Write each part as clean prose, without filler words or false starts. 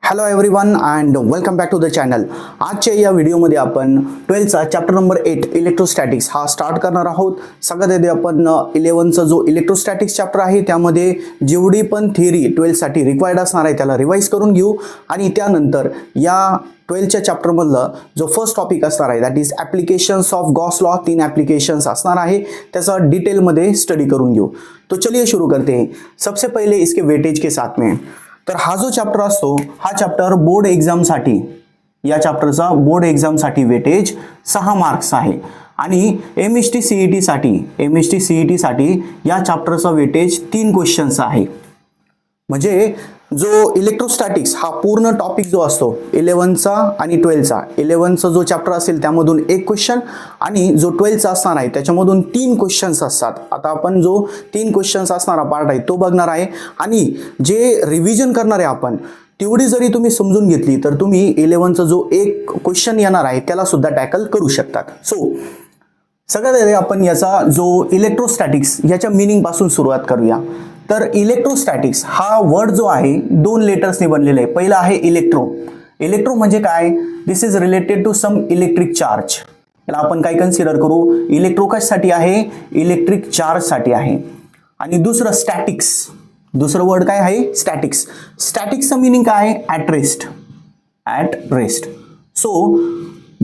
Hello everyone and welcome back to the channel. आजच्या या व्हिडिओमध्ये आपण 12चा चॅप्टर नंबर 8 इलेक्ट्रोस्टॅटिक्स हा स्टार्ट करणार आहोत. सगळ्यात आधी आपण 11चा जो इलेक्ट्रोस्टॅटिक्स चॅप्टर आहे त्यामध्ये जेवढी पण थिअरी 12साठी रिक्वायर्ड असणार आहे त्याला रिवाइज करून घेऊ आणि त्यानंतर या 12च्या चॅप्टरमधलं जो फर्स्ट टॉपिक असणार आहे that is applications of Gauss law. 3 applications असणार आहे, त्याचा डिटेलमध्ये स्टडी करून घेऊ. तो चलिए शुरू करते हैं. सबसे पहले इसके वेटेज के साथ में. तर हा जो चॅप्टर असतो हा चॅप्टर बोर्ड एक्झामसाठी, या चॅप्टरचा बोर्ड एक्झामसाठी वेटेज 6 मार्क्स आहे आणि MST CET साठी या चॅप्टरचा वेटेज 3 क्वेश्चन्स आहे. म्हणजे जो इलेक्ट्रोस्टॅटिक्स हा पूर्ण टॉपिक जो असतो 11चा आणि 12चा, 11चा जो चॅप्टर असेल त्यामधून 1 क्वेश्चन आणि जो 12चा असणार आहे त्याच्यामधून 3 क्वेश्चन्स असतात. आता आपण जो 3 क्वेश्चन्स असणारा पार्ट आहे तो बघणार आहे आणि जे रिव्हिजन करणार आहे आपण तेवढी जरी तुम्ही समजून घेतली तर तुम्ही 11चा जो 1 क्वेश्चन येणार आहे त्याला सुद्धा टॅकल करू शकतात. सो सगळ्यात आधी आपण याचा जो इलेक्ट्रोस्टॅटिक्स याच्या मिनिंग पासून सुरुवात करूया. तर इलेक्ट्रोस्टॅटिक्स हा वर्ड जो आहे 2 लेटर्सने बनलेला आहे. पहिला आहे इलेक्ट्रो. इलेक्ट्रो म्हणजे काय? This is related to some electric charge. याला आपण काय कन्सिडर करू? इलेक्ट्रो कशासाठी आहे? इलेक्ट्रिक चार्जसाठी आहे. आणि दुसरं स्टॅटिक्स, दुसरं वर्ड काय आहे? स्टॅटिक्स. स्टॅटिक्सचं मिनिंग काय आहे? At rest. At rest. So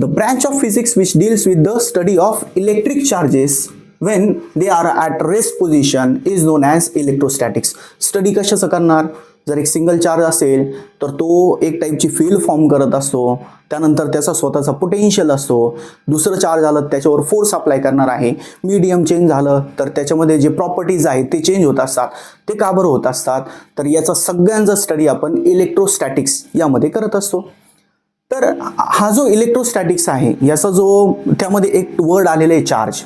the branch of physics which deals with the study of electric charges when they are at rest position is known as electrostatics. Study कशाचं करणार? जर एक single charge असेल तर तो एक टाईपची फील्ड फॉर्म करत असतो, त्यानंतर त्याचा स्वतःचा पोटेन्शियल असतो. दुसरं चार्ज आलं त्याच्यावर फोर्स अप्लाय करणार आहे. मीडियम चेंज झालं तर त्याच्यामध्ये जे प्रॉपर्टीज आहेत ते चेंज होत असतात. ते का बरं होत असतात? तर याचा सगळ्यांचा स्टडी आपण इलेक्ट्रोस्टॅटिक्स यामध्ये करत असतो. तर हा जो इलेक्ट्रोस्टॅटिक्स आहे याचा जो त्यामध्ये एक वर्ड आलेला आहे चार्ज.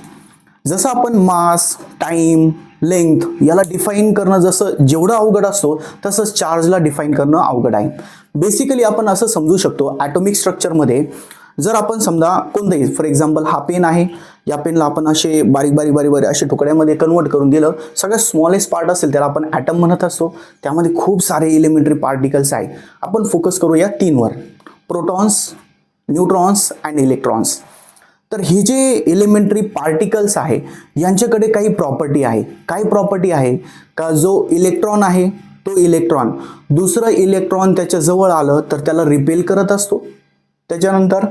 जसं आपण मास, टाइम, लेंथ याला डिफाईन करणं जसं जेवढं अवघड असतो तसंच चार्जला डिफाईन करणं अवघड आहे. बेसिकली आपण असं समजू शकतो ॲटॉमिक स्ट्रक्चरमध्ये जर आपण समजा कोणतंही फॉर एक्झाम्पल हा पेन आहे, या पेनला आपण असे बारीक असे तुकड्यामध्ये कन्वर्ट करून दिलं. सगळ्यात स्मॉलेस्ट पार्ट असेल त्याला आपण ॲटम म्हणत असतो. त्यामध्ये खूप सारे एलिमेंटरी पार्टिकल्स आहे. आपण फोकस करूया 3वर: प्रोटॉन्स, न्यूट्रॉन्स अँड इलेक्ट्रॉन्स. तर हे जे एलिमेंटरी पार्टिकल्स आहे यांच्याकडे काही प्रॉपर्टी आहे. काय प्रॉपर्टी आहे? का जो इलेक्ट्रॉन आहे तो इलेक्ट्रॉन दुसरं इलेक्ट्रॉन त्याच्या जवळ आलं तर त्याला रिपेल करत असतो. त्याच्यानंतर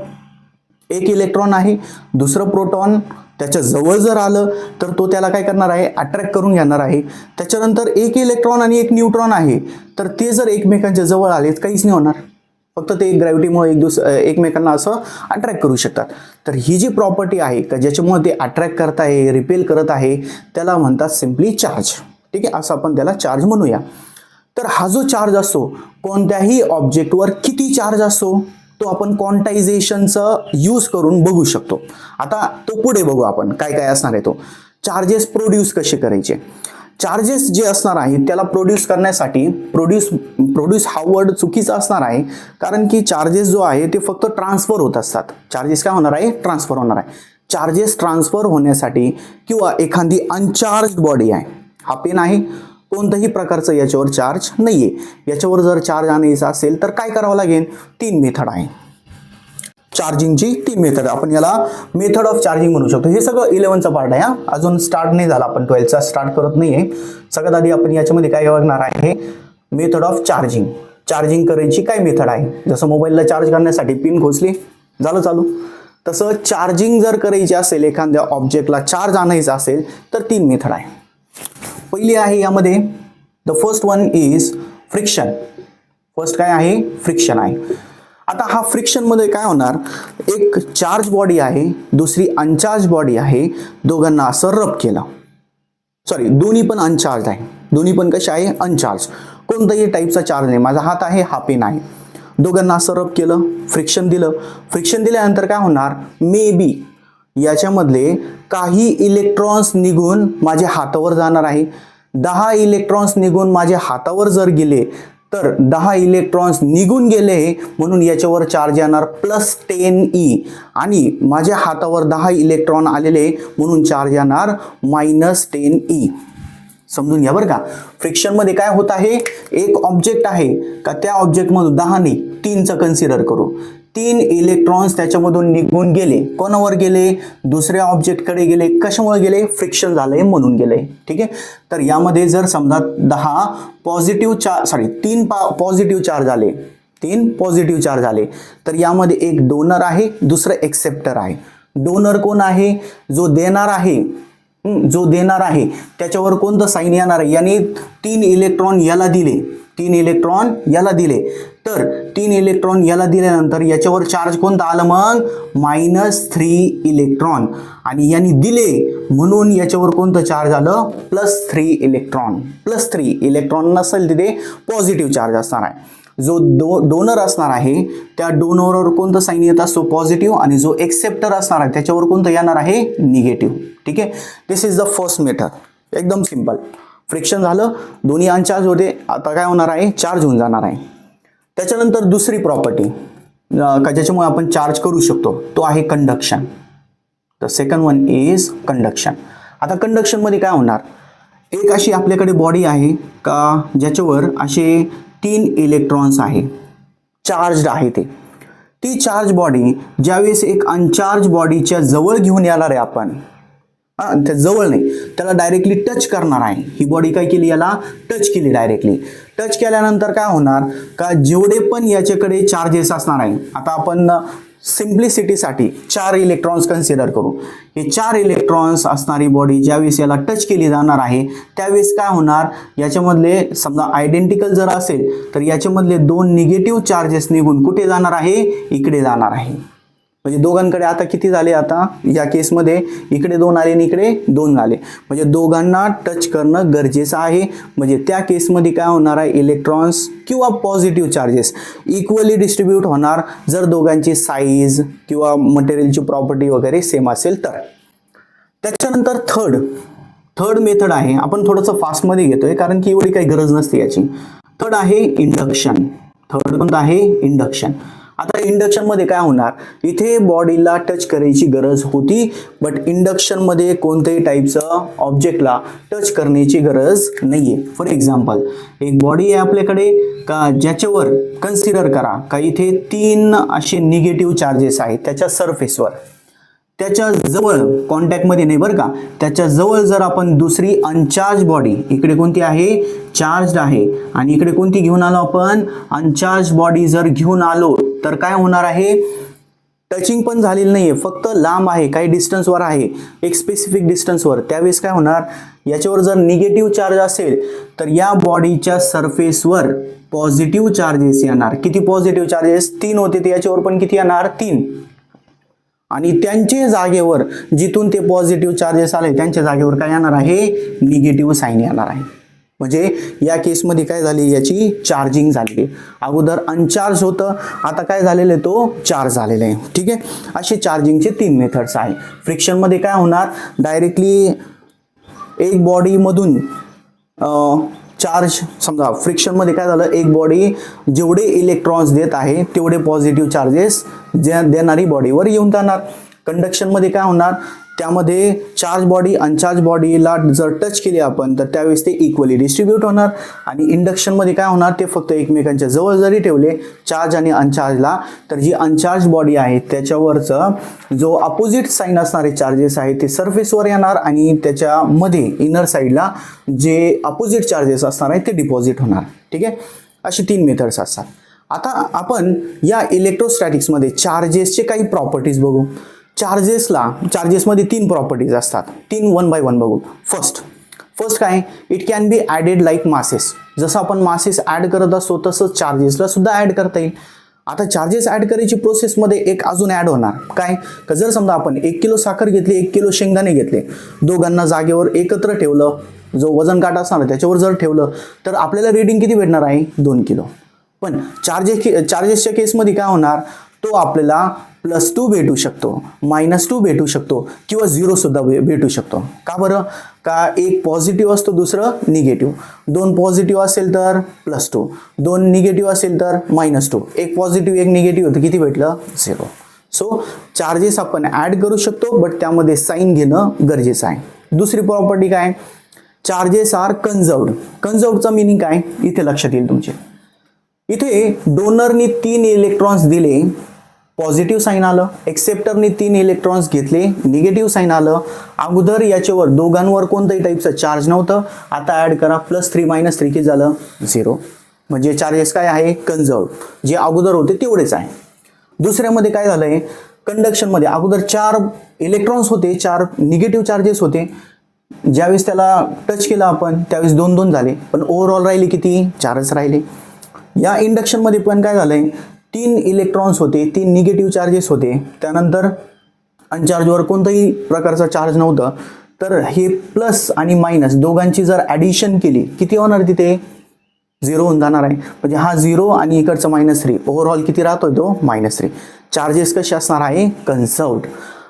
एक इलेक्ट्रॉन आहे, दुसरं प्रोटॉन त्याच्या जवळ जर आलं तर तो त्याला काय करणार आहे? अट्रॅक्ट करून घेणार आहे. त्याच्यानंतर एक इलेक्ट्रॉन आणि एक न्यूट्रॉन आहे तर ते जर एकमेकांच्या जवळ आले काहीच नाही होणार, फक्त ते ग्रॅव्हिटीमुळे एकमेकांना असं अट्रॅक्ट करू शकतात. तर ही जी प्रॉपर्टी आहे का ज्याच्यामुळे ते अट्रॅक्ट करत आहे, रिपेल करत आहे त्याला म्हणतात सिम्पली चार्ज. ठीक आहे, असं आपण त्याला चार्ज म्हणूया. तर हा जो चार्ज असतो कोणत्याही ऑब्जेक्टवर किती चार्ज असतो तो आपण क्वांटायझेशनचं यूज करून बघू शकतो. आता तो पुढे बघू आपण काय काय असणार आहे. तो चार्जेस प्रोड्यूस कसे करायचे. चार्जेस जे असणार आहे त्याला प्रोड्यूस करण्यासाठी प्रोड्यूस हा वर्ड चुकीचा असणार आहे, कारण की चार्जेस जो आहे ते फक्त ट्रान्सफर होत असतात. चार्जेस काय होणार आहे? ट्रान्सफर होणार आहे. चार्जेस ट्रान्सफर होण्यासाठी किंवा एखादी अनचार्ज बॉडी आहे, हा पेन आहे, कोणत्याही प्रकारचं याच्यावर चार्ज नाही आहे, याच्यावर जर चार्ज आणायचा असेल तर काय करावं लागेल? 3 मेथड आहे चार्जिंगची. 3 मेथड आपण याला मेथड ऑफ चार्जिंग म्हणू शकतो. हे सगळं 11चा पार्ट आहे. अजून स्टार्ट नाही झाला, आपण 12चा स्टार्ट करत नाही आहे. सगळ्यात आधी आपण याच्यामध्ये काय बघणार आहे? Method of charging. चार्जिंग करायची काय मेथड आहे? जसं मोबाईलला चार्ज करण्यासाठी पिन खोचली झालं चालू, तसं चार्जिंग जर करायची असेल एखाद्या ऑब्जेक्टला चार्ज आणायचा असेल तर 3 मेथड आहे. पहिली आहे यामध्ये the first one is friction. First काय आहे? फ्रिक्शन आहे. आता हा फ्रिक्शन मध्ये काय होणार? एक चार्ज बॉडी आहे, दुसरी अनचार्ज बॉडी आहे, दोघांना असं रब केलं. सॉरी, दोन्ही पण अनचार्ज आहे. दोन्ही पण कशा आहे? अनचार्ज. कोणताही टाईपचा चार्ज नाही. माझा हात आहे, हा पेन आहे. दोघांना असं रब केलं, फ्रिक्शन दिलं. फ्रिक्शन दिल्यानंतर काय होणार? मे बी याच्यामधले काही इलेक्ट्रॉन्स निघून माझ्या हातावर जाणार आहे. 10 इलेक्ट्रॉन्स निघून माझ्या हातावर जर गेले तर 10 इलेक्ट्रॉन्स निघून गेले म्हणून याच्यावर चार्ज येणार +10e आणि माझ्या हातावर 10 इलेक्ट्रॉन आलेले म्हणून चार्ज येणार -10e. समजून घ्या बरं का. फ्रिक्शनमध्ये काय होत आहे, एक ऑब्जेक्ट आहे का त्या ऑब्जेक्टमधून 10 नाही 3चं कन्सिडर करू, 3 इलेक्ट्रॉन्स त्याच्यामधून निघून गेले. कोणावर गेले, दुसऱ्या ऑब्जेक्टकडे गेले. कशामुळे गेले, फ्रिक्शन झालंय म्हणून गेले. ठीक आहे. तर यामध्ये जर समजा 10 पॉझिटिव्ह चार्ज 3 पॉझिटिव्ह चार्ज आले, 3 पॉझिटिव्ह चार्ज आले, तर यामध्ये एक डोनर आहे, दुसरं एक्सेप्टर आहे. डोनर कोण आहे, जो देणार आहे, जो देणार आहे त्याच्यावर कोणतं साइन येणार आहे, यानी 3 इलेक्ट्रॉन याला दिले, 3 इलेक्ट्रॉन याला दिले, तर 3 इलेक्ट्रॉन याला दिल्यानंतर याच्यावर चार्ज कोणता आला मग, -3 इलेक्ट्रॉन. आणि यांनी दिले म्हणून याच्यावर कोणतं चार्ज आलं, +3 इलेक्ट्रॉन. +3 इलेक्ट्रॉन नसेल तिथे पॉझिटिव्ह चार्ज असणार आहे. जो डोनर असणार आहे त्या डोनरवर कोणतं साइन येत असतो, पॉझिटिव्ह, आणि जो एक्सेप्टर असणार आहे त्याच्यावर कोणतं येणार आहे, निगेटिव्ह. ठीक आहे. This is the first method. एकदम सिंपल. फ्रिक्शन झालं, दोन्ही अनचार्ज होते, आता काय होणार आहे, चार्ज होऊन जाणार आहे. त्याच्यानंतर दुसरी प्रॉपर्टी का ज्याच्यामुळे आपण चार्ज करू शकतो तो आहे conduction. The second one is conduction. आता कंडक्शनमध्ये काय होणार, एक अशी आपल्याकडे बॉडी आहे का ज्याच्यावर असे 3 इलेक्ट्रॉन्स आहे, चार्ज आहे. ती चार्ज बॉडी ज्यावेळेस एक अनचार्ज बॉडीच्या जवळ घेऊन येणार आहे आपण, त्या जवळ नाही, त्याला डायरेक्टली टच करणार आहे. ही बॉडी काय केली, याला टच केली डायरेक्टली. टच केल्यानंतर काय होणार का जेवढे पण याच्याकडे चार्जेस असणार आहे, आता आपण सिम्प्लिसिटीसाठी 4 इलेक्ट्रॉन्स कन्सिडर करू. हे 4 इलेक्ट्रॉन्स असणारी बॉडी ज्यावेळेस याला टच केली जाणार आहे त्यावेळेस काय होणार, याच्यामधले समजा आयडेंटिकल जर असेल तर याच्यामधले 2 निगेटिव्ह चार्जेस निघून कुठे जाणार आहे, इकडे जाणार आहे. म्हणजे दोघांकडे आता किती झाले, आता या केसमध्ये इकडे 2 आले आणि इकडे 2 झाले, म्हणजे दोघांना टच करणं गरजेचं आहे. म्हणजे त्या केसमध्ये काय होणार आहे, इलेक्ट्रॉन्स किंवा पॉझिटिव्ह चार्जेस इक्वली डिस्ट्रीब्यूट होणार जर दोघांची साईज किंवा मटेरियलची प्रॉपर्टी वगैरे सेम असेल तर. त्याच्यानंतर थर्ड मेथड आहे, आपण थोडंसं फास्टमध्ये घेतोय कारण की एवढी काही गरज नसते याची. थर्ड आहे इंडक्शन. थर्ड कोणतं आहे, इंडक्शन. आता इंडक्शनमध्ये काय होणार, इथे बॉडीला टच करायची गरज होती, बट इंडक्शनमध्ये कोणत्याही टाईपचं ऑब्जेक्टला टच करण्याची गरज नाहीये. फॉर एक्झाम्पल, एक बॉडी आहे आपल्याकडे का ज्याच्यावर कन्सिडर करा का इथे 3 असे निगेटिव्ह चार्जेस आहेत त्याच्या सरफेसवर, त्याच्या जवळ कॉन्टॅक्टमध्ये नाही बरं का, त्याच्या जवळ जर आपण दुसरी अनचार्ज बॉडी, इकडे कोणती आहे, चार्ज आहे, आणि इकडे कोणती घेऊन आलो आपण, अनचार्ज बॉडी जर घेऊन आलो तर काय होणार आहे, टचिंग पण झालेलं नाहीये, फक्त लांब आहे, काही डिस्टन्सवर आहे, एक स्पेसिफिक डिस्टन्सवर. त्यावेळेस काय होणार, याच्यावर जर निगेटिव्ह चार्ज असेल तर या बॉडीच्या सरफेसवर पॉझिटिव्ह चार्जेस येणार. किती पॉझिटिव्ह चार्जेस, 3 होते ते याच्यावर पण किती येणार, 3. आणि त्यांच्या जागेवर जिथून ते पॉझिटिव्ह चार्जेस आले त्यांच्या जागेवर काय येणार आहे, निगेटिव्ह साइन येणार आहे. म्हणजे या केसमध्ये काय झाली, याची चार्जिंग झाली. अगोदर अनचार्ज होतं, आता काय झालेलं आहे, तो चार्ज झालेला आहे. ठीक आहे. असे चार्जिंगचे 3 मेथड्स आहे. फ्रिक्शनमध्ये काय होणार, डायरेक्टली एक बॉडीमधून चार्ज, समजा फ्रिक्शनमध्ये काय झालं, एक बॉडी जेवढे इलेक्ट्रॉन्स देत आहे तेवढे पॉझिटिव्ह चार्जेस देणारी बॉडीवर येऊन जाणार. कंडक्शनमध्ये काय होणार, त्यामध्ये चार्ज बॉडी अनचार्ज बॉडीला जर टच केली आपण तर त्यावेळेस ते इक्वली डिस्ट्रीब्यूट होणार. आणि इंडक्शनमध्ये काय होणार, ते फक्त एकमेकांच्या जवळ जरी ठेवले चार्ज आणि अनचार्जला, तर जी अनचार्ज बॉडी आहे त्याच्यावरचं जो अपोजिट साइन असणारे चार्जेस आहेत ते सरफेसवर येणार आणि त्याच्यामध्ये इनर साईडला जे अपोजिट चार्जेस असणार आहेत ते डिपॉझिट होणार. ठीक आहे. अशी 3 मेथड्स असतात. आता आपण या इलेक्ट्रोस्टॅटिक्समध्ये चार्जेसचे काही प्रॉपर्टीज बघू. चार्जेसमध्ये 3 प्रॉपर्टीज असतात. 3 1 बाय 1 बघू. फर्स्ट काय, it can be added like masses. जसं आपण मासेस ॲड करत असतो तसंच चार्जेसला सुद्धा ॲड करता येईल. आता चार्जेस ॲड करायची प्रोसेसमध्ये एक अजून ॲड होणार काय, का जर समजा आपण 1 किलो साखर घेतली, 1 किलो शेंगदाणे घेतले, दोघांना जागेवर एकत्र ठेवलं, जो वजन काटा असणार त्याच्यावर जर ठेवलं तर आपल्याला रीडिंग किती भेटणार आहे, 2 किलो. पण चार्जेसच्या केसमध्ये काय होणार, तो आपल्याला +2 भेटू शकतो, -2 भेटू शकतो किंवा 0 सुद्धा भेटू शकतो. का बरं, का एक पॉझिटिव्ह असतो दुसरं निगेटिव्ह. 2 पॉझिटिव्ह असेल तर +2, 2 निगेटिव्ह असेल तर -2. एक पॉझिटिव्ह एक निगेटिव्ह होतं, किती भेटलं, 0. सो चार्जेस आपण ॲड करू शकतो, बट त्यामध्ये साईन घेणं गरजेचं आहे. दुसरी प्रॉपर्टी काय, चार्जेस आर कन्झर्व्ड. कन्झर्व्डचा मिनिंग काय इथे लक्षात येईल तुमचे. इथे डोनरनी 3 इलेक्ट्रॉन्स दिले, पॉझिटिव्ह साईन आलं. एक्सेप्टरने 3 इलेक्ट्रॉन्स घेतले, निगेटिव्ह साईन आलं. अगोदर याच्यावर दोघांवर कोणत्याही टाईपचं चार्ज नव्हतं. आता ऍड करा, +3 - 3 किती झालं 0. म्हणजे चार्जेस काय आहे कन्झर्व्ड, जे अगोदर होते तेवढेच आहे. दुसऱ्यामध्ये काय झालंय, कंडक्शनमध्ये अगोदर 4 इलेक्ट्रॉन्स होते, 4 निगेटिव्ह चार्जेस होते. ज्यावेळेस त्याला टच केला आपण त्यावेळेस 2-2 झाले, पण ओव्हरऑल राहिले किती 4च राहिले. या इंडक्शनमध्ये पण काय झालंय, 3 इलेक्ट्रॉन्स होते, 3 निगेटिव्ह चार्जेस होते. त्यानंतर अनचार्जवर कोणताही प्रकारचा चार्ज नव्हतं. तर हे प्लस आणि मायनस दोघांची जर ॲडिशन केली किती होणार, तिथे 0 होऊन जाणार आहे. म्हणजे हा 0 आणि इकडचं -3, ओव्हरऑल किती राहतोय तो -3. चार्जेस कसे असणार आहे कन्झर्व्ड.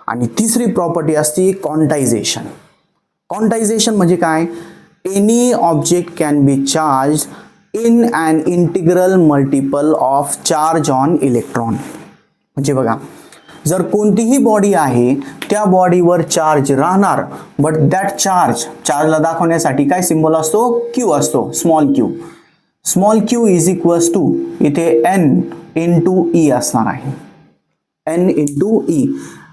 आणि तिसरी प्रॉपर्टी असते क्वांटायझेशन. क्वांटायझेशन म्हणजे काय, any object can be charge in an integral multiple of charge on electron. म्हणजे बघा, जर कोणतीही बॉडी आहे त्या बॉडीवर चार्ज राहणार, बट दॅट चार्जला दाखवण्यासाठी काय सिम्बॉल असतो, क्यू असतो, small Q. Small Q is equals to इथे n इंटू ई असणार आहे, n into E,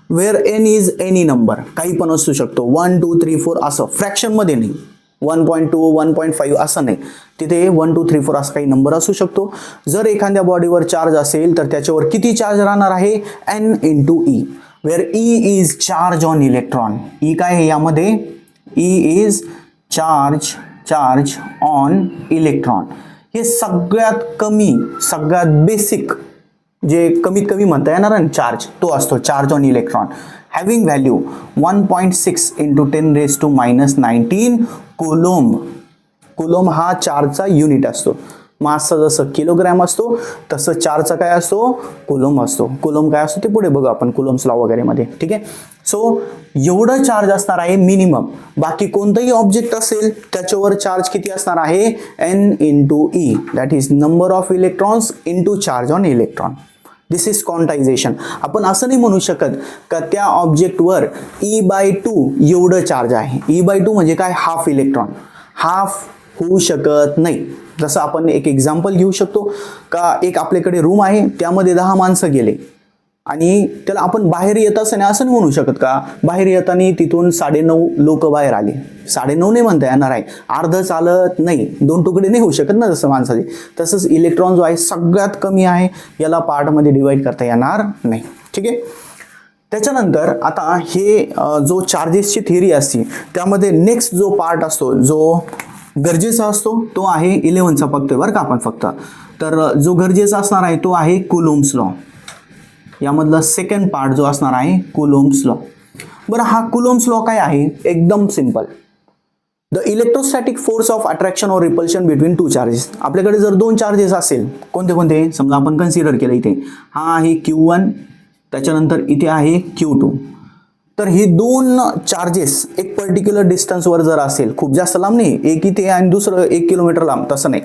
where n is any number, काही पण असू शकतो, 1 2 3 4 असं, फ्रॅक्शनमध्ये नाही, 1.2 1.5 असं नाही, तिथे 1 2 3 4 असं काही नंबर असू शकतो. जर एखाद्या बॉडीवर चार्ज असेल तर त्याच्यावर किती चार्ज राहणार आहे, n into E, where E is charge on electron. E काय आहे यामध्ये, E is charge on electron. हे सगळ्यात कमी, सगळ्यात बेसिक, जे कमीत कमी म्हणता येणार ना चार्ज, तो असतो charge on electron. Having value 1.6 × 10⁻⁹ coelom. Coelom हा चार्जचा युनिट असतो. मासचा जसं किलोग्रॅम असतो तसं चार्जचा काय असतो, कोलोम असतो. कोलोम काय असतो ते पुढे बघू आपण कुलोम्स लॉ वगैरे मध्ये, ठीक आहे. सो एवढं चार्ज असणार आहे मिनिमम. बाकी कोणतंही ऑब्जेक्ट असेल त्याच्यावर चार्ज किती असणार आहे, n into E, that is number of electrons into charge on electron. This is quantization. आपण असं नाही म्हणू शकत का त्या ऑब्जेक्टवर E/2 एवढं चार्ज आहे. E/2 म्हणजे काय, हाफ इलेक्ट्रॉन. हाफ होऊ शकत नाही. जसं आपण एक एक्झाम्पल घेऊ शकतो का, एक आपल्याकडे रूम आहे, त्यामध्ये 10 माणसं गेले आणि त्याला आपण बाहेर येत असताना असं नाही म्हणू शकत का, बाहेर येताना तिथून 9.5 लोक बाहेर आले. 9.5 नाही म्हणता येणार आहे, अर्ध चालत नाही, 2 तुकडे नाही होऊ शकत ना जसं माणसाचे. तसंच इलेक्ट्रॉन जो आहे सगळ्यात कमी आहे, याला पार्टमध्ये डिवाइड करता येणार नाही, ठीक आहे. त्याच्यानंतर आता हे जो चार्जेसची थिअरी असते त्यामध्ये नेक्स्ट जो पार्ट असतो जो गरजेचा असतो तो आहे 11चा बघतोय बरं का आपण फक्त. तर जो गरजेचा असणार आहे तो आहे कुलोम्स लॉ. यामधला सेकंड पार्ट जो असणार आहे कुलोम्स लॉ. बरं, हा कुलोम्स लॉ काय आहे, एकदम simple. The electrostatic force of attraction और रिपल्शन बिटवीन 2 चार्जेस. आपल्याकडे जर 2 चार्जेस असेल, कोणते कोणते समजा आपण कन्सिडर केलं, इथे हा आहे Q1, त्याच्यानंतर इथे आहे Q2. तर हे 2 चार्जेस एक पर्टिक्युलर डिस्टन्सवर जर असेल, खूप जास्त लांब नाही, एक इथे आणि दुसरं 1 किलोमीटर लांब, तसं नाही,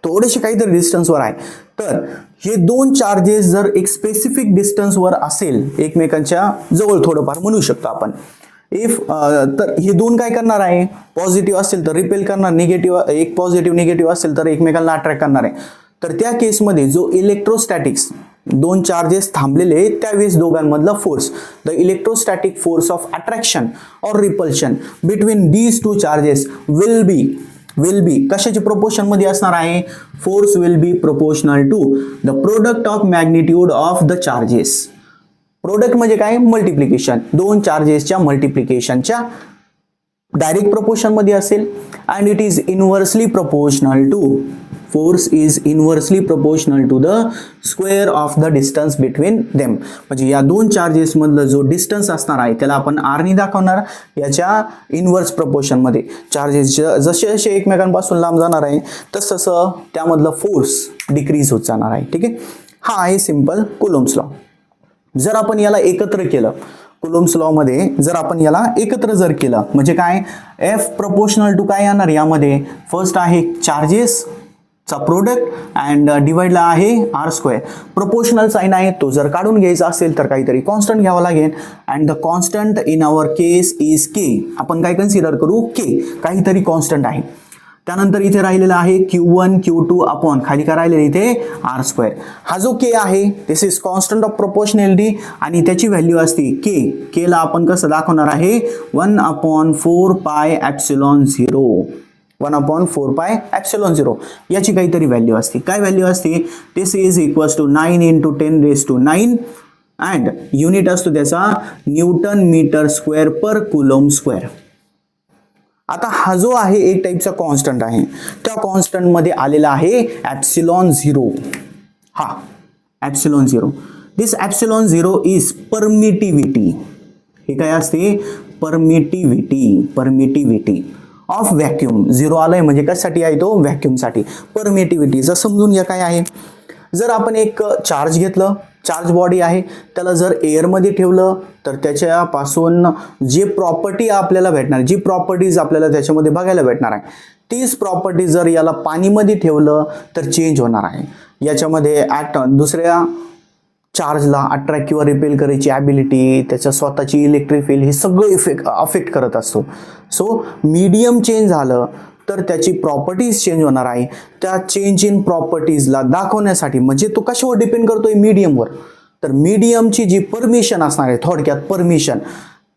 थोडेसे काहीतरी डिस्टन्सवर आहे. तर हे 2 चार्जेस जर एक स्पेसिफिक डिस्टन्सवर असेल, एकमेकांच्या जवळ थोडंफार म्हणू शकतो आपण, इफ तर हे 2 काय करणार आहे, पॉझिटिव्ह असेल तर रिपेल करणार, निगेटिव्ह, एक पॉझिटिव्ह निगेटिव्ह असेल तर एकमेकांना अट्रॅक्ट करणार आहे. तर त्या केसमध्ये जो इलेक्ट्रोस्टॅटिक्स, 2 चार्जेस थांबलेले त्यावेळेस दोघांमधला force, the electrostatic force of attraction और repulsion between these 2 charges will be कशाच्या प्रोपोर्शन मध्ये असणार आहे, force will be proportional to the product of magnitude of the charges. Product म्हणजे काय, मल्टिप्लिकेशन, 2 चार्जेसच्या मल्टिप्लिकेशनच्या डायरेक्ट प्रोपोर्शन मध्ये असेल. And it is inversely proportional to, force is inversely proportional to the square of the distance between them. म्हणजे या 2 charges मधलं जो डिस्टन्स असणार आहे त्याला आपण r ने दाखवणार, याच्या इनव्हर्स प्रोपोर्शन मध्ये. चार्जेस जसे जसे एकमेकांपासून लांब जाणार आहे तसं त्यामधलं फोर्स डिक्रीज होत जाणार आहे, ठीक आहे. हा आहे सिंपल कुलोम्स लॉ. जर आपण याला एकत्र केलं, कुलोम्स लॉ मध्ये जर आपण याला एकत्र जर केलं म्हणजे काय, F प्रोपोर्शनल टू काय येणार यामध्ये, फर्स्ट आहे चार्जेस चा प्रोडक्ट अँड डिवाइडला आहे आर स्क्वेअर. प्रपोर्शनल साइन आहे, तो जर काढून घ्यायचा असेल तर काहीतरी कॉन्स्टंट घ्यावा लागेल and the constant in our case is K. आपण काय कन्सिडर करू, के काहीतरी कॉन्स्टंट आहे. त्यानंतर इथे राहिलेला आहे Q1 Q2 अपॉन खाली काय राहिलेलं इथे आर स्क्वेअर. हा जो के आहे this is constant of proportionality आणि त्याची व्हॅल्यू असते के ला आपण कसं दाखवणार आहे 1/4 पाय एप्सिलॉन 0. 1/4 पाय एप्सिलॉन 0 याची काहीतरी व्हॅल्यू असते. काय व्हॅल्यू असते, this is equals to 9 × 10⁹ and unit असतो त्याचा newton metre square per coulomb square. आता हा जो आहे एक टाईपचा कॉन्स्टंट आहे, त्या कॉन्स्टंट मध्ये आलेला आहे एप्सिलॉन 0. हा epsilon 0, this epsilon 0 is permittivity. हे काय असते, परमिटिव्हिटी ऑफ व्हॅक्यूम. 0 आलाय म्हणजे कशासाठी आहे तो, व्हॅक्यूमसाठी. परमिटिव्हिटीचं समजून घ्या काय आहे. जर आपण एक चार्ज घेतलं, चार्ज बॉडी आहे, त्याला जर एअरमध्ये ठेवलं तर त्याच्यापासून जे प्रॉपर्टी आपल्याला भेटणार, जी प्रॉपर्टीज आपल्याला त्याच्यामध्ये बघायला भेटणार आहे, तीच प्रॉपर्टी जर याला पाणीमध्ये ठेवलं तर चेंज होणार आहे. याच्यामध्ये दुसऱ्या चार्जला अट्रॅक्ट किंवा रिपेल करायची ॲबिलिटी, त्याच्या स्वतःची इलेक्ट्रिक फील्ड, हे सगळं अफेक्ट करत असतो. सो मीडियम चेंज झालं तर त्याची प्रॉपर्टीज चेंज होणार आहे. त्या चेंज इन प्रॉपर्टीजला दाखवण्यासाठी, म्हणजे तो कशावर डिपेंड करतोय, मीडियमवर. तर मीडियमची जी परमिशन असणार आहे, थोडक्यात परमिशन,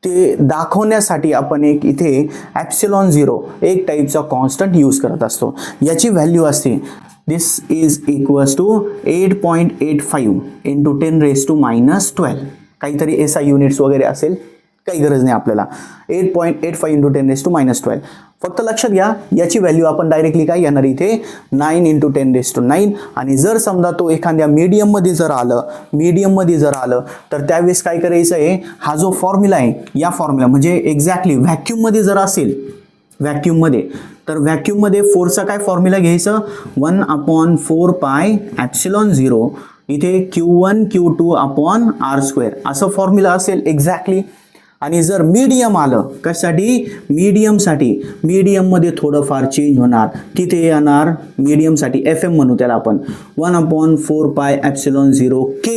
ते दाखवण्यासाठी आपण एक इथे एप्सिलॉन 0 एक टाईपचा कॉन्स्टंट यूज करत असतो. याची व्हॅल्यू असते दिस इज इक्वल्स टू 8.85 × 10⁻⁻12. काहीतरी SI युनिट्स वगैरे असेल, काही गरज नाही आपल्याला. 8.85 × 10⁻12. फक्त लक्षात घ्या, याची व्हॅल्यू आपण डायरेक्टली काय घेणार इथे 9 × 10⁹. आणि जर समजा तो एखाद्या मीडियममध्ये जर आलं तर त्यावेळेस काय करायचं आहे, हा जो फॉर्म्युला आहे, या फॉर्म्युला म्हणजे एक्झॅक्टली व्हॅक्यूममध्ये जर असेल, तर व्हॅक्यूममध्ये फोर्सचा काय फॉर्म्युला घ्यायचं, 1/4 पाय एप्सिलॉन 0 इथे Q1 Q2 upon R square असं फॉर्म्युला असेल एक्झॅक्टली. आणि जर मीडियम आलं, कशासाठी, मीडियममध्ये थोडंफार चेंज होणार, तिथे येणार मीडियमसाठी FM म्हणू त्याला आपण 1/4 pi epsilon 0 K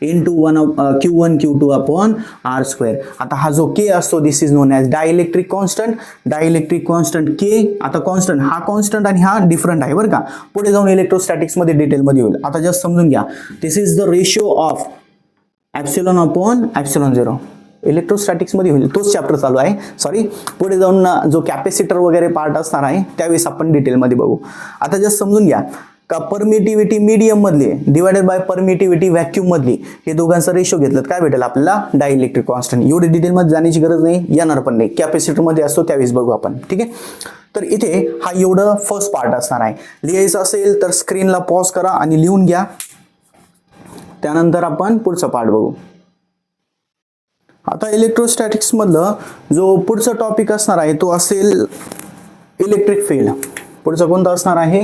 × Q1 Q2 upon R square. आता हा जो K असतो this is known as dielectric constant K. आता कॉन्स्टंट, हा कॉन्स्टंट आणि हा डिफरंट आहे बरं का. पुढे जाऊन इलेक्ट्रोस्टॅटिक्समध्ये डिटेलमध्ये होईल. आता जस्ट समजून घ्या, this is the ratio of epsilon upon epsilon 0. इलेक्ट्रोस्टॅटिक्समध्ये होईल, तोच चॅप्टर चालू आहे, सॉरी. पुढे जाऊन जो कॅपॅसिटर वगैरे पार्ट असणार आहे त्यावेळेस आपण डिटेलमध्ये बघू. आता जस्ट समजून घ्या का परमिटिव्हिटी मीडियम मधली डिवायडेड बाय परमिटिव्हिटी व्हॅक्यूम मधली, हे दोघांचा रेशो घेतलं काय भेटेल आपल्याला, डायइलेक्ट्रिक कॉन्स्टंट. एवढी डिटेलमध्ये जाण्याची गरज नाही, येणार पण नाही, कॅपॅसिटरमध्ये असतो त्यावेळेस बघू आपण, ठीक आहे. तर इथे हा एवढं फर्स्ट पार्ट असणार आहे. लिहायचं असेल तर स्क्रीनला पॉज करा आणि लिहून घ्या, त्यानंतर आपण पुढचा पार्ट बघू. आता इलेक्ट्रोस्टॅटिक्स मधलं जो पुढचा टॉपिक असणार आहे तो असेल इलेक्ट्रिक फील्ड. पुढचा कोणता असणार आहे,